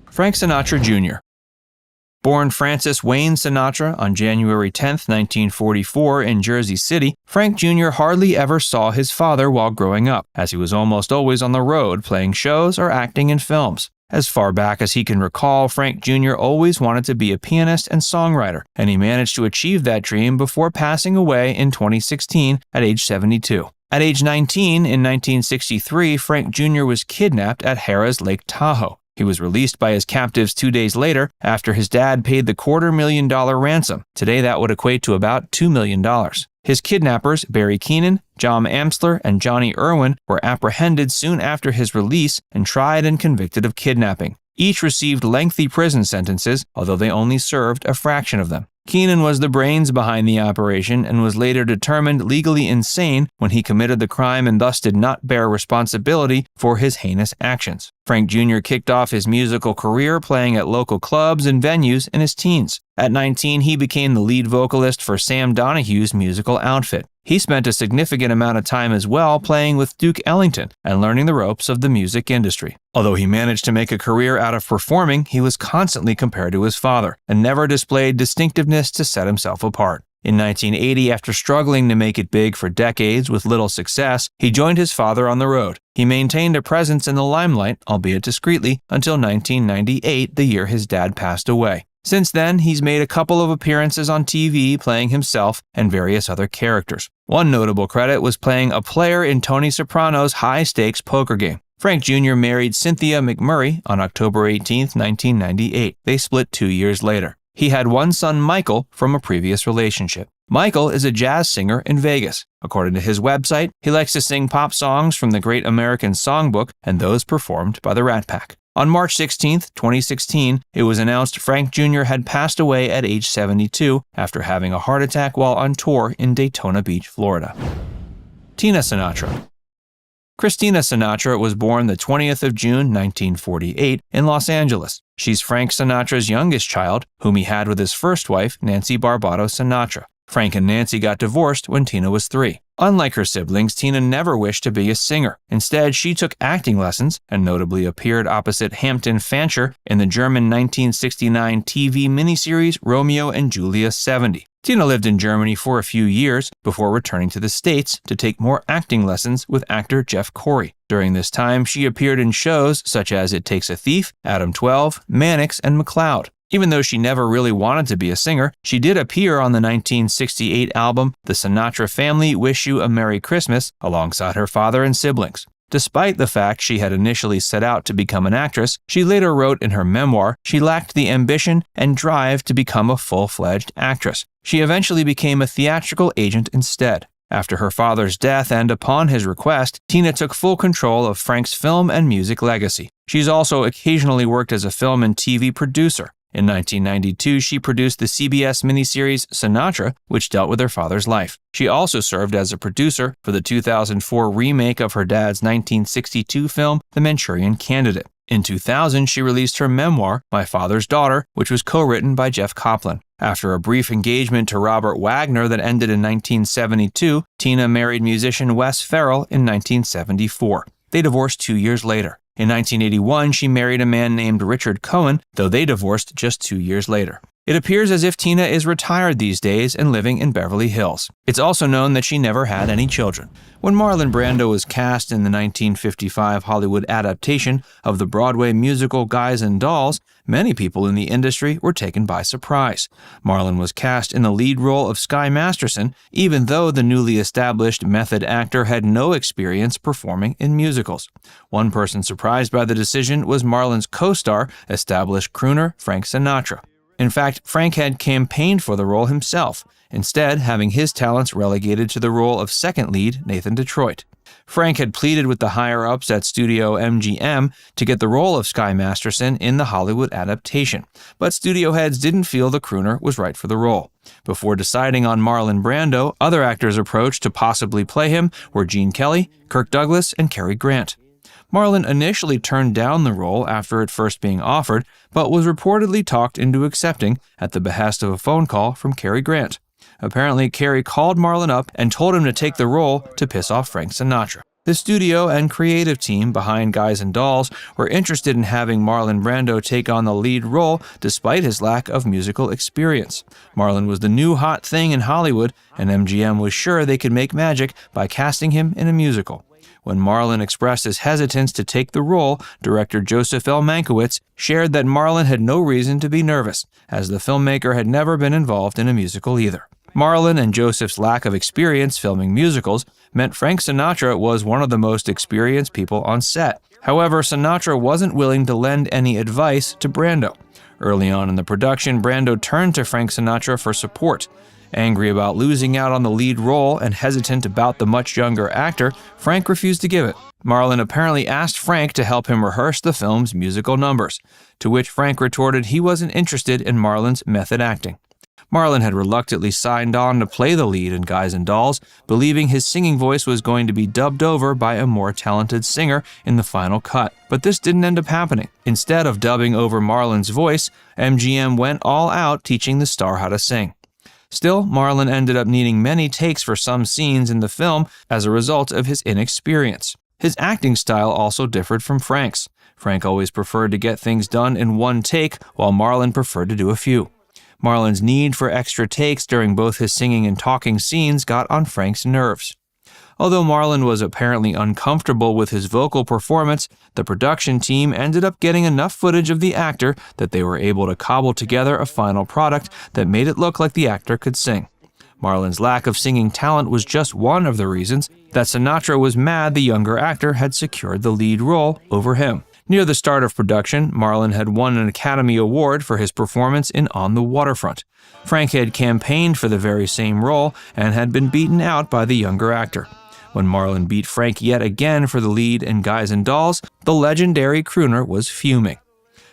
Frank Sinatra Jr. Born Francis Wayne Sinatra on January 10, 1944 in Jersey City, Frank Jr. hardly ever saw his father while growing up, as he was almost always on the road playing shows or acting in films. As far back as he can recall, Frank Jr. always wanted to be a pianist and songwriter, and he managed to achieve that dream before passing away in 2016 at age 72. At age 19, in 1963, Frank Jr. was kidnapped at Harrah's Lake Tahoe. He was released by his captives 2 days later after his dad paid the $250,000 ransom. Today that would equate to about $2 million. His kidnappers, Barry Keenan, John Amsler, and Johnny Irwin, were apprehended soon after his release and tried and convicted of kidnapping. Each received lengthy prison sentences, although they only served a fraction of them. Keenan was the brains behind the operation and was later determined legally insane when he committed the crime and thus did not bear responsibility for his heinous actions. Frank Jr. kicked off his musical career playing at local clubs and venues in his teens. At 19, he became the lead vocalist for Sam Donahue's musical outfit. He spent a significant amount of time as well playing with Duke Ellington and learning the ropes of the music industry. Although he managed to make a career out of performing, he was constantly compared to his father and never displayed distinctiveness to set himself apart. In 1980, after struggling to make it big for decades with little success, he joined his father on the road. He maintained a presence in the limelight, albeit discreetly, until 1998, the year his dad passed away. Since then, he's made a couple of appearances on TV playing himself and various other characters. One notable credit was playing a player in Tony Soprano's high-stakes poker game. Frank Jr. married Cynthia McMurray on October 18, 1998. They split 2 years later. He had one son, Michael, from a previous relationship. Michael is a jazz singer in Vegas. According to his website, he likes to sing pop songs from the Great American Songbook and those performed by the Rat Pack. On March 16, 2016, it was announced Frank Jr. had passed away at age 72 after having a heart attack while on tour in Daytona Beach, Florida. Tina Sinatra. Christina Sinatra was born the 20th of June, 1948, in Los Angeles. She's Frank Sinatra's youngest child, whom he had with his first wife, Nancy Barbado Sinatra. Frank and Nancy got divorced when Tina was 3. Unlike her siblings, Tina never wished to be a singer. Instead, she took acting lessons and notably appeared opposite Hampton Fancher in the German 1969 TV miniseries Romeo and Julia 70. Tina lived in Germany for a few years before returning to the States to take more acting lessons with actor Jeff Corey. During this time, she appeared in shows such as It Takes a Thief, Adam 12, Mannix, and McCloud. Even though she never really wanted to be a singer, she did appear on the 1968 album The Sinatra Family Wish You a Merry Christmas alongside her father and siblings. Despite the fact she had initially set out to become an actress, she later wrote in her memoir she lacked the ambition and drive to become a full-fledged actress. She eventually became a theatrical agent instead. After her father's death and upon his request, Tina took full control of Frank's film and music legacy. She's also occasionally worked as a film and TV producer. In 1992, she produced the CBS miniseries Sinatra, which dealt with her father's life. She also served as a producer for the 2004 remake of her dad's 1962 film, The Manchurian Candidate. In 2000, she released her memoir, My Father's Daughter, which was co-written by Jeff Copland. After a brief engagement to Robert Wagner that ended in 1972, Tina married musician Wes Farrell in 1974. They divorced 2 years later. In 1981, she married a man named Richard Cohen, though they divorced just 2 years later. It appears as if Tina is retired these days and living in Beverly Hills. It's also known that she never had any children. When Marlon Brando was cast in the 1955 Hollywood adaptation of the Broadway musical Guys and Dolls, many people in the industry were taken by surprise. Marlon was cast in the lead role of Sky Masterson, even though the newly established method actor had no experience performing in musicals. One person surprised by the decision was Marlon's co-star, established crooner Frank Sinatra. In fact, Frank had campaigned for the role himself, instead having his talents relegated to the role of second lead Nathan Detroit. Frank had pleaded with the higher-ups at Studio MGM to get the role of Sky Masterson in the Hollywood adaptation, but studio heads didn't feel the crooner was right for the role. Before deciding on Marlon Brando, other actors approached to possibly play him were Gene Kelly, Kirk Douglas, and Cary Grant. Marlon initially turned down the role after it first being offered, but was reportedly talked into accepting at the behest of a phone call from Cary Grant. Apparently, Cary called Marlon up and told him to take the role to piss off Frank Sinatra. The studio and creative team behind Guys and Dolls were interested in having Marlon Brando take on the lead role despite his lack of musical experience. Marlon was the new hot thing in Hollywood, and MGM was sure they could make magic by casting him in a musical. When Marlon expressed his hesitance to take the role, director Joseph L. Mankiewicz shared that Marlon had no reason to be nervous, as the filmmaker had never been involved in a musical either. Marlon and Joseph's lack of experience filming musicals meant Frank Sinatra was one of the most experienced people on set. However, Sinatra wasn't willing to lend any advice to Brando. Early on in the production, Brando turned to Frank Sinatra for support. Angry about losing out on the lead role and hesitant about the much younger actor, Frank refused to give it. Marlon apparently asked Frank to help him rehearse the film's musical numbers, to which Frank retorted he wasn't interested in Marlon's method acting. Marlon had reluctantly signed on to play the lead in Guys and Dolls, believing his singing voice was going to be dubbed over by a more talented singer in the final cut. But this didn't end up happening. Instead of dubbing over Marlon's voice, MGM went all out teaching the star how to sing. Still, Marlon ended up needing many takes for some scenes in the film as a result of his inexperience. His acting style also differed from Frank's. Frank always preferred to get things done in one take, while Marlon preferred to do a few. Marlon's need for extra takes during both his singing and talking scenes got on Frank's nerves. Although Marlon was apparently uncomfortable with his vocal performance, the production team ended up getting enough footage of the actor that they were able to cobble together a final product that made it look like the actor could sing. Marlon's lack of singing talent was just one of the reasons that Sinatra was mad the younger actor had secured the lead role over him. Near the start of production, Marlon had won an Academy Award for his performance in On the Waterfront. Frank had campaigned for the very same role and had been beaten out by the younger actor. When Marlon beat Frank yet again for the lead in Guys and Dolls, the legendary crooner was fuming.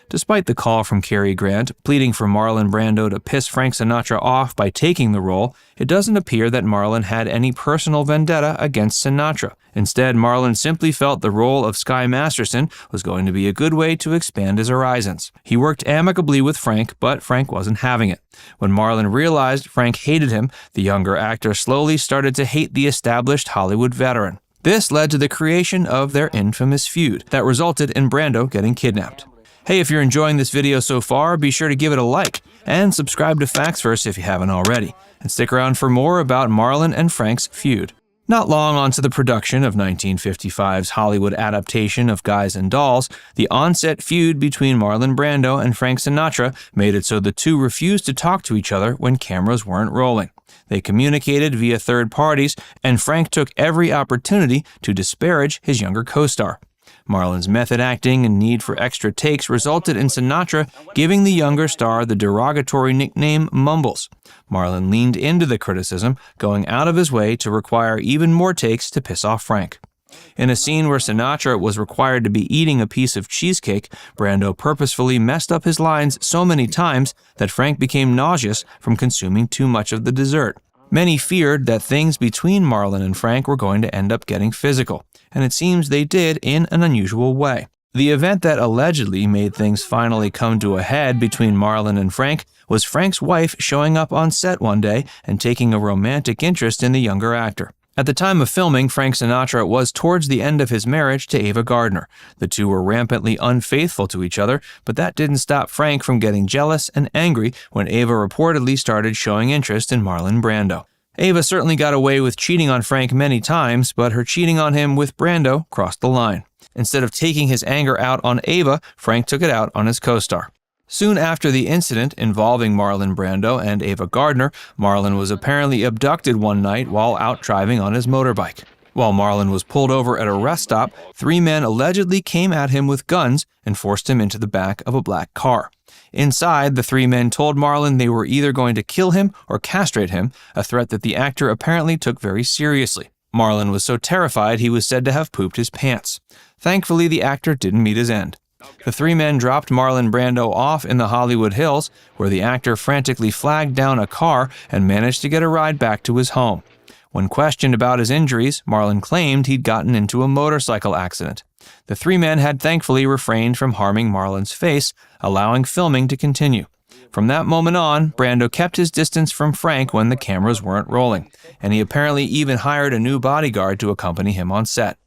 Despite the call from Cary Grant pleading for Marlon Brando to piss Frank Sinatra off by taking the role, it doesn't appear that Marlon had any personal vendetta against Sinatra. Instead, Marlon simply felt the role of Sky Masterson was going to be a good way to expand his horizons. He worked amicably with Frank, but Frank wasn't having it. When Marlon realized Frank hated him, the younger actor slowly started to hate the established Hollywood veteran. This led to the creation of their infamous feud that resulted in Brando getting kidnapped. Hey, if you're enjoying this video so far, be sure to give it a like and subscribe to Facts Verse if you haven't already. And stick around for more about Marlon and Frank's feud. Not long onto the production of 1955's Hollywood adaptation of Guys and Dolls, the onset feud between Marlon Brando and Frank Sinatra made it so the two refused to talk to each other when cameras weren't rolling. They communicated via third parties, and Frank took every opportunity to disparage his younger co-star. Marlon's method acting and need for extra takes resulted in Sinatra giving the younger star the derogatory nickname Mumbles. Marlon leaned into the criticism, going out of his way to require even more takes to piss off Frank. In a scene where Sinatra was required to be eating a piece of cheesecake, Brando purposefully messed up his lines so many times that Frank became nauseous from consuming too much of the dessert. Many feared that things between Marlon and Frank were going to end up getting physical, and it seems they did in an unusual way. The event that allegedly made things finally come to a head between Marlon and Frank was Frank's wife showing up on set one day and taking a romantic interest in the younger actor. At the time of filming, Frank Sinatra was towards the end of his marriage to Ava Gardner. The two were rampantly unfaithful to each other, but that didn't stop Frank from getting jealous and angry when Ava reportedly started showing interest in Marlon Brando. Ava certainly got away with cheating on Frank many times, but her cheating on him with Brando crossed the line. Instead of taking his anger out on Ava, Frank took it out on his co-star. Soon after the incident involving Marlon Brando and Ava Gardner, Marlon was apparently abducted one night while out driving on his motorbike. While Marlon was pulled over at a rest stop, 3 men allegedly came at him with guns and forced him into the back of a black car. Inside, the 3 men told Marlon they were either going to kill him or castrate him, a threat that the actor apparently took very seriously. Marlon was so terrified he was said to have pooped his pants. Thankfully, the actor didn't meet his end. The 3 men dropped Marlon Brando off in the Hollywood Hills, where the actor frantically flagged down a car and managed to get a ride back to his home. When questioned about his injuries, Marlon claimed he'd gotten into a motorcycle accident. The 3 men had thankfully refrained from harming Marlon's face, allowing filming to continue. From that moment on, Brando kept his distance from Frank when the cameras weren't rolling, and he apparently even hired a new bodyguard to accompany him on set.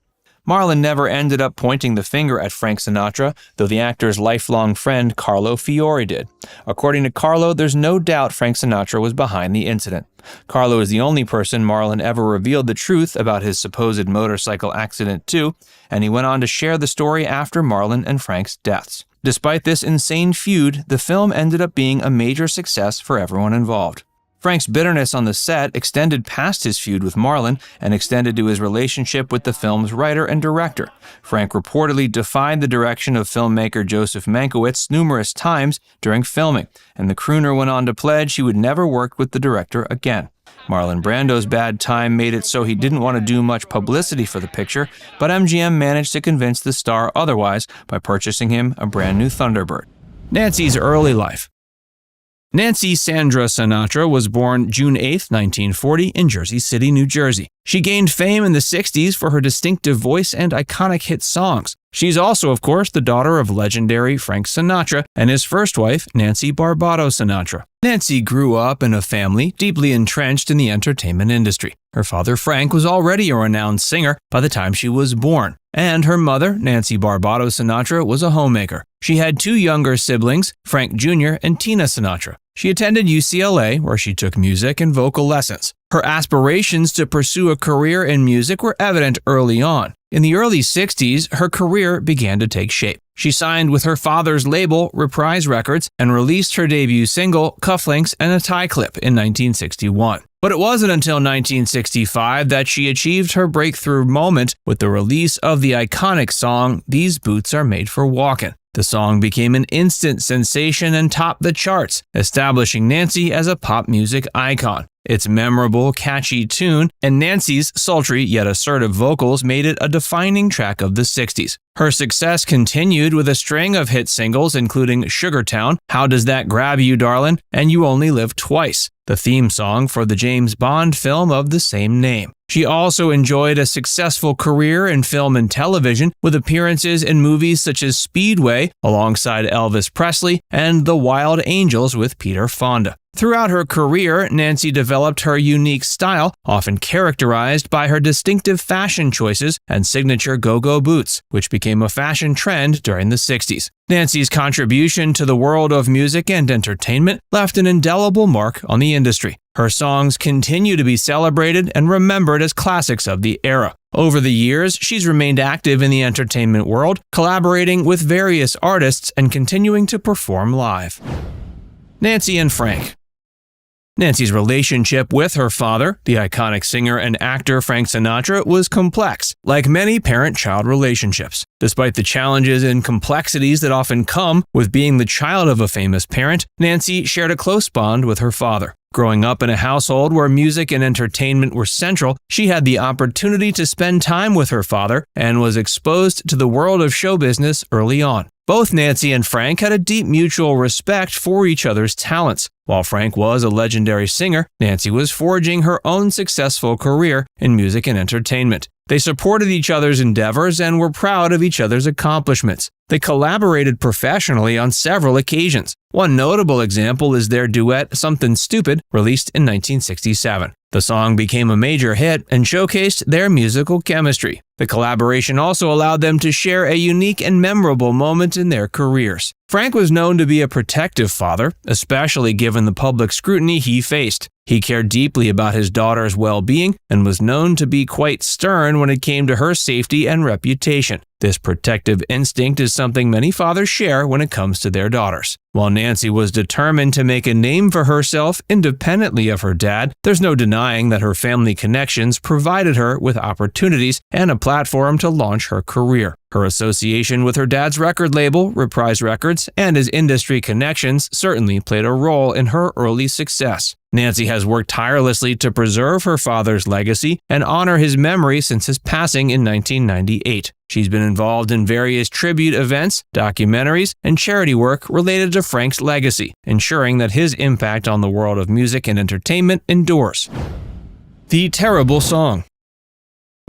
Marlon never ended up pointing the finger at Frank Sinatra, though the actor's lifelong friend Carlo Fiore did. According to Carlo, there's no doubt Frank Sinatra was behind the incident. Carlo is the only person Marlon ever revealed the truth about his supposed motorcycle accident to, and he went on to share the story after Marlon and Frank's deaths. Despite this insane feud, the film ended up being a major success for everyone involved. Frank's bitterness on the set extended past his feud with Marlon and extended to his relationship with the film's writer and director. Frank reportedly defied the direction of filmmaker Joseph Mankiewicz numerous times during filming, and the crooner went on to pledge he would never work with the director again. Marlon Brando's bad time made it so he didn't want to do much publicity for the picture, but MGM managed to convince the star otherwise by purchasing him a brand new Thunderbird. Nancy's early life. Nancy Sandra Sinatra was born June 8, 1940, in Jersey City, New Jersey. She gained fame in the 60s for her distinctive voice and iconic hit songs. She's also, of course, the daughter of legendary Frank Sinatra and his first wife, Nancy Barbado Sinatra. Nancy grew up in a family deeply entrenched in the entertainment industry. Her father, Frank, was already a renowned singer by the time she was born, and her mother, Nancy Barbado Sinatra, was a homemaker. She had 2 younger siblings, Frank Jr. and Tina Sinatra. She attended UCLA, where she took music and vocal lessons. Her aspirations to pursue a career in music were evident early on. In the early 60s, her career began to take shape. She signed with her father's label, Reprise Records, and released her debut single, Cufflinks and a Tie Clip, in 1961. But it wasn't until 1965 that she achieved her breakthrough moment with the release of the iconic song, These Boots Are Made for Walkin'. The song became an instant sensation and topped the charts, establishing Nancy as a pop music icon. Its memorable, catchy tune and Nancy's sultry yet assertive vocals made it a defining track of the 60s. Her success continued with a string of hit singles including Sugartown, How Does That Grab You, Darlin', and You Only Live Twice, the theme song for the James Bond film of the same name. She also enjoyed a successful career in film and television, with appearances in movies such as Speedway alongside Elvis Presley and The Wild Angels with Peter Fonda. Throughout her career, Nancy developed her unique style, often characterized by her distinctive fashion choices and signature go-go boots, which became a fashion trend during the 60s. Nancy's contribution to the world of music and entertainment left an indelible mark on the industry. Her songs continue to be celebrated and remembered as classics of the era. Over the years, she's remained active in the entertainment world, collaborating with various artists and continuing to perform live. Nancy and Frank. Nancy's relationship with her father, the iconic singer and actor Frank Sinatra, was complex, like many parent-child relationships. Despite the challenges and complexities that often come with being the child of a famous parent, Nancy shared a close bond with her father. Growing up in a household where music and entertainment were central, she had the opportunity to spend time with her father and was exposed to the world of show business early on. Both Nancy and Frank had a deep mutual respect for each other's talents. While Frank was a legendary singer, Nancy was forging her own successful career in music and entertainment. They supported each other's endeavors and were proud of each other's accomplishments. They collaborated professionally on several occasions. One notable example is their duet, Something Stupid, released in 1967. The song became a major hit and showcased their musical chemistry. The collaboration also allowed them to share a unique and memorable moment in their careers. Frank was known to be a protective father, especially given the public scrutiny he faced. He cared deeply about his daughter's well-being and was known to be quite stern when it came to her safety and reputation. This protective instinct is something many fathers share when it comes to their daughters. While Nancy was determined to make a name for herself independently of her dad, there's no denying that her family connections provided her with opportunities and a platform to launch her career. Her association with her dad's record label, Reprise Records, and his industry connections certainly played a role in her early success. Nancy has worked tirelessly to preserve her father's legacy and honor his memory since his passing in 1998. She's been involved in various tribute events, documentaries, and charity work related to Frank's legacy, ensuring that his impact on the world of music and entertainment endures. The Terrible Song.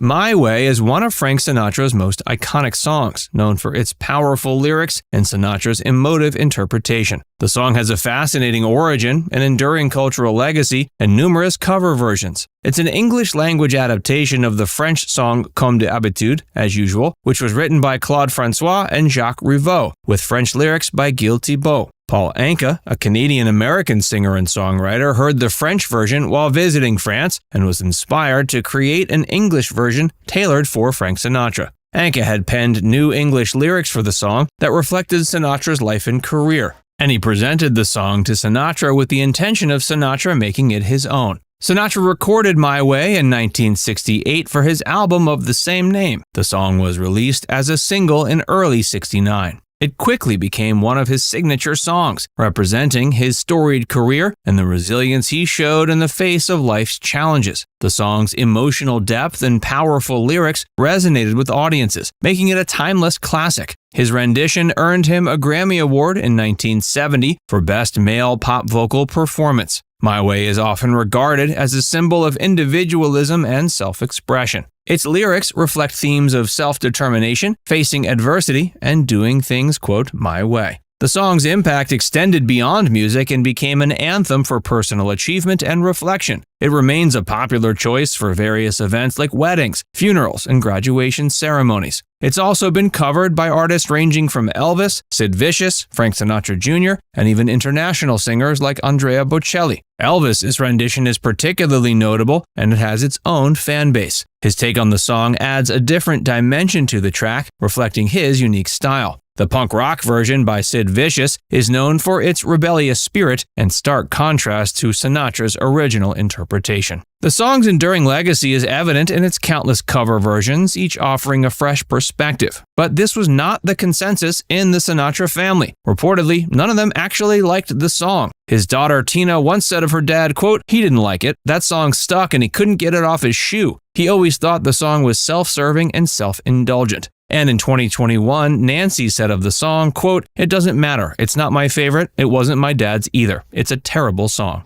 My Way is one of Frank Sinatra's most iconic songs, known for its powerful lyrics and Sinatra's emotive interpretation. The song has a fascinating origin, an enduring cultural legacy, and numerous cover versions. It's an English-language adaptation of the French song Comme d'habitude, as usual, which was written by Claude François and Jacques Rivaux, with French lyrics by Gil Thibault. Paul Anka, a Canadian-American singer and songwriter, heard the French version while visiting France and was inspired to create an English version tailored for Frank Sinatra. Anka had penned new English lyrics for the song that reflected Sinatra's life and career, and he presented the song to Sinatra with the intention of Sinatra making it his own. Sinatra recorded My Way in 1968 for his album of the same name. The song was released as a single in early '69. It quickly became one of his signature songs, representing his storied career and the resilience he showed in the face of life's challenges. The song's emotional depth and powerful lyrics resonated with audiences, making it a timeless classic. His rendition earned him a Grammy Award in 1970 for Best Male Pop Vocal Performance. My Way is often regarded as a symbol of individualism and self-expression. Its lyrics reflect themes of self-determination, facing adversity, and doing things, quote, my way. The song's impact extended beyond music and became an anthem for personal achievement and reflection. It remains a popular choice for various events like weddings, funerals, and graduation ceremonies. It's also been covered by artists ranging from Elvis, Sid Vicious, Frank Sinatra Jr., and even international singers like Andrea Bocelli. Elvis's rendition is particularly notable, and it has its own fan base. His take on the song adds a different dimension to the track, reflecting his unique style. The punk rock version by Sid Vicious is known for its rebellious spirit and stark contrast to Sinatra's original interpretation. The song's enduring legacy is evident in its countless cover versions, each offering a fresh perspective. But this was not the consensus in the Sinatra family. Reportedly, none of them actually liked the song. His daughter Tina once said of her dad, quote, "He didn't like it. That song stuck and he couldn't get it off his shoe. He always thought the song was self-serving and self-indulgent." And in 2021, Nancy said of the song, quote, "It doesn't matter. It's not my favorite. It wasn't my dad's either. It's a terrible song."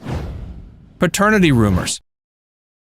Paternity rumors.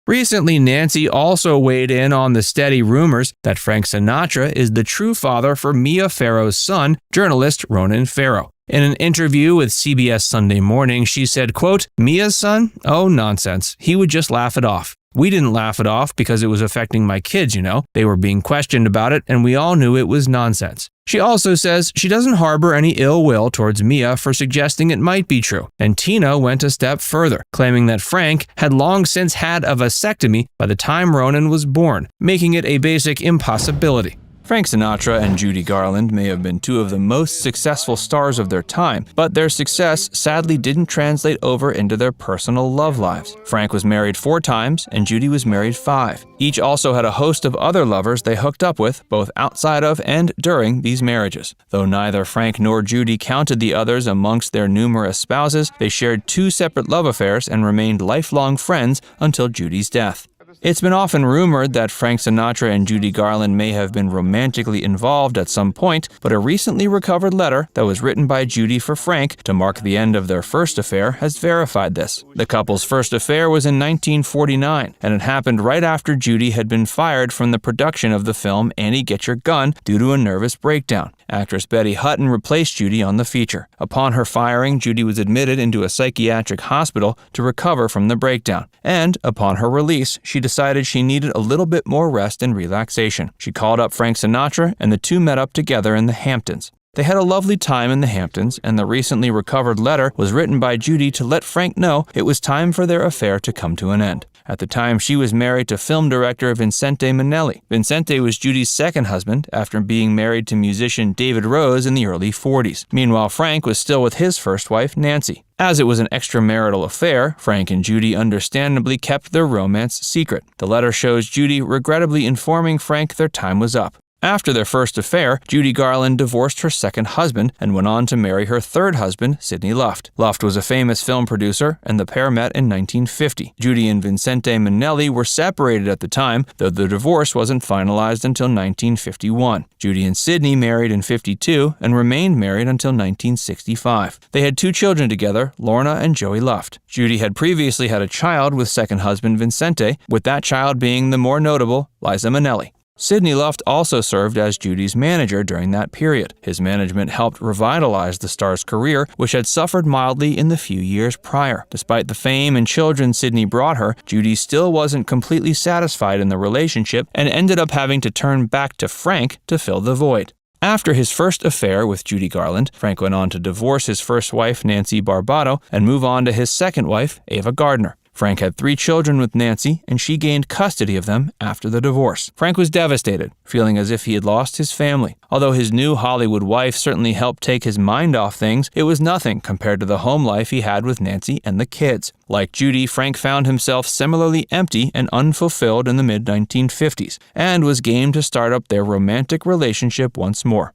Recently, Nancy also weighed in on the steady rumors that Frank Sinatra is the true father for Mia Farrow's son, journalist Ronan Farrow. In an interview with CBS Sunday Morning, she said, quote, "Mia's son? Oh, nonsense. He would just laugh it off. We didn't laugh it off because it was affecting my kids, you know. They were being questioned about it, and we all knew it was nonsense." She also says she doesn't harbor any ill will towards Mia for suggesting it might be true. And Tina went a step further, claiming that Frank had long since had a vasectomy by the time Ronan was born, making it a basic impossibility. Frank Sinatra and Judy Garland may have been two of the most successful stars of their time, but their success sadly didn't translate over into their personal love lives. Frank was married 4 times and Judy was married 5. Each also had a host of other lovers they hooked up with, both outside of and during these marriages. Though neither Frank nor Judy counted the others amongst their numerous spouses, they shared 2 separate love affairs and remained lifelong friends until Judy's death. It's been often rumored that Frank Sinatra and Judy Garland may have been romantically involved at some point, but a recently recovered letter that was written by Judy for Frank to mark the end of their first affair has verified this. The couple's first affair was in 1949, and it happened right after Judy had been fired from the production of the film Annie Get Your Gun due to a nervous breakdown. Actress Betty Hutton replaced Judy on the feature. Upon her firing, Judy was admitted into a psychiatric hospital to recover from the breakdown, and upon her release, she decided she needed a little bit more rest and relaxation. She called up Frank Sinatra, and the two met up together in the Hamptons. They had a lovely time in the Hamptons, and the recently recovered letter was written by Judy to let Frank know it was time for their affair to come to an end. At the time, she was married to film director Vincente Minnelli. Vincente was Judy's second husband after being married to musician David Rose in the early 40s. Meanwhile, Frank was still with his first wife, Nancy. As it was an extramarital affair, Frank and Judy understandably kept their romance secret. The letter shows Judy regrettably informing Frank their time was up. After their first affair, Judy Garland divorced her second husband and went on to marry her third husband, Sidney Luft. Luft was a famous film producer, and the pair met in 1950. Judy and Vincente Minnelli were separated at the time, though the divorce wasn't finalized until 1951. Judy and Sidney married in 52 and remained married until 1965. They had 2 children together, Lorna and Joey Luft. Judy had previously had a child with second husband Vincente, with that child being the more notable Liza Minnelli. Sidney Luft also served as Judy's manager during that period. His management helped revitalize the star's career, which had suffered mildly in the few years prior. Despite the fame and children Sidney brought her, Judy still wasn't completely satisfied in the relationship and ended up having to turn back to Frank to fill the void. After his first affair with Judy Garland, Frank went on to divorce his first wife, Nancy Barbado, and move on to his second wife, Ava Gardner. Frank had 3 children with Nancy, and she gained custody of them after the divorce. Frank was devastated, feeling as if he had lost his family. Although his new Hollywood wife certainly helped take his mind off things, it was nothing compared to the home life he had with Nancy and the kids. Like Judy, Frank found himself similarly empty and unfulfilled in the mid-1950s, and was game to start up their romantic relationship once more.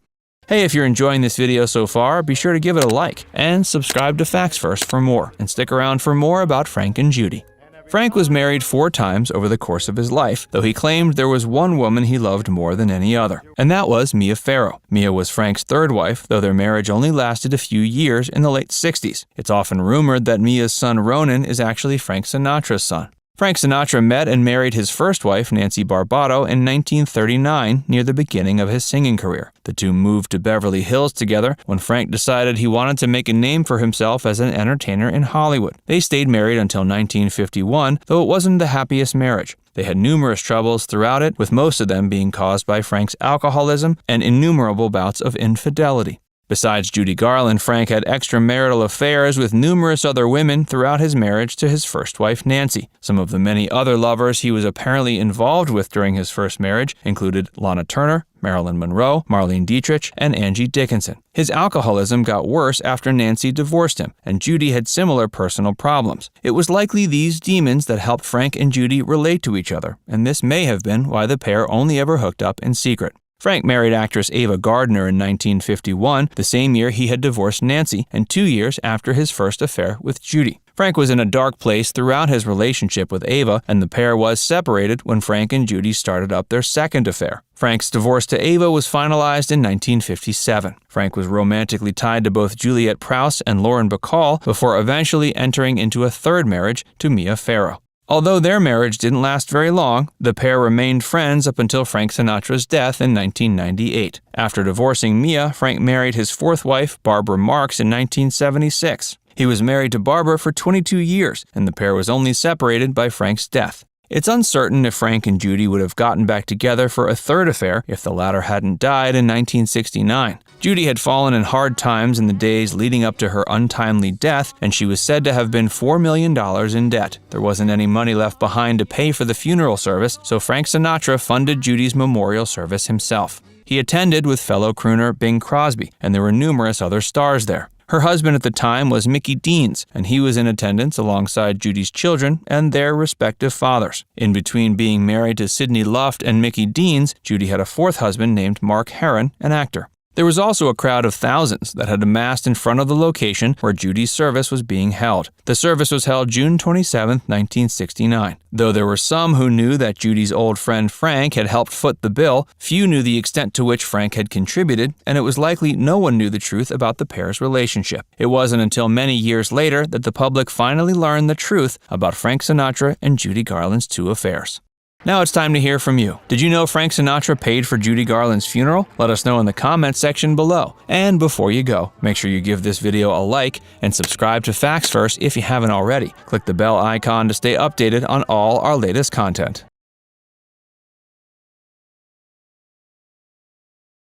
Hey, if you're enjoying this video so far, be sure to give it a like and subscribe to Facts First for more, and stick around for more about Frank and Judy. Frank was married 4 times over the course of his life, though he claimed there was one woman he loved more than any other, and that was Mia Farrow. Mia was Frank's third wife, though their marriage only lasted a few years in the late 60s. It's often rumored that Mia's son Ronan is actually Frank Sinatra's son. Frank Sinatra met and married his first wife, Nancy Barbado, in 1939, near the beginning of his singing career. The two moved to Beverly Hills together when Frank decided he wanted to make a name for himself as an entertainer in Hollywood. They stayed married until 1951, though it wasn't the happiest marriage. They had numerous troubles throughout it, with most of them being caused by Frank's alcoholism and innumerable bouts of infidelity. Besides Judy Garland, Frank had extramarital affairs with numerous other women throughout his marriage to his first wife, Nancy. Some of the many other lovers he was apparently involved with during his first marriage included Lana Turner, Marilyn Monroe, Marlene Dietrich, and Angie Dickinson. His alcoholism got worse after Nancy divorced him, and Judy had similar personal problems. It was likely these demons that helped Frank and Judy relate to each other, and this may have been why the pair only ever hooked up in secret. Frank married actress Ava Gardner in 1951, the same year he had divorced Nancy, and 2 years after his first affair with Judy. Frank was in a dark place throughout his relationship with Ava, and the pair was separated when Frank and Judy started up their second affair. Frank's divorce to Ava was finalized in 1957. Frank was romantically tied to both Juliette Prowse and Lauren Bacall before eventually entering into a third marriage to Mia Farrow. Although their marriage didn't last very long, the pair remained friends up until Frank Sinatra's death in 1998. After divorcing Mia, Frank married his fourth wife, Barbara Marx, in 1976. He was married to Barbara for 22 years, and the pair was only separated by Frank's death. It's uncertain if Frank and Judy would have gotten back together for a third affair if the latter hadn't died in 1969. Judy had fallen in hard times in the days leading up to her untimely death, and she was said to have been $4 million in debt. There wasn't any money left behind to pay for the funeral service, so Frank Sinatra funded Judy's memorial service himself. He attended with fellow crooner Bing Crosby, and there were numerous other stars there. Her husband at the time was Mickey Deans, and he was in attendance alongside Judy's children and their respective fathers. In between being married to Sidney Luft and Mickey Deans, Judy had a fourth husband named Mark Herron, an actor. There was also a crowd of thousands that had amassed in front of the location where Judy's service was being held. The service was held June 27, 1969. Though there were some who knew that Judy's old friend Frank had helped foot the bill, few knew the extent to which Frank had contributed, and it was likely no one knew the truth about the pair's relationship. It wasn't until many years later that the public finally learned the truth about Frank Sinatra and Judy Garland's two affairs. Now it's time to hear from you. Did you know Frank Sinatra paid for Judy Garland's funeral? Let us know in the comments section below. And before you go, make sure you give this video a like and subscribe to Facts First if you haven't already. Click the bell icon to stay updated on all our latest content.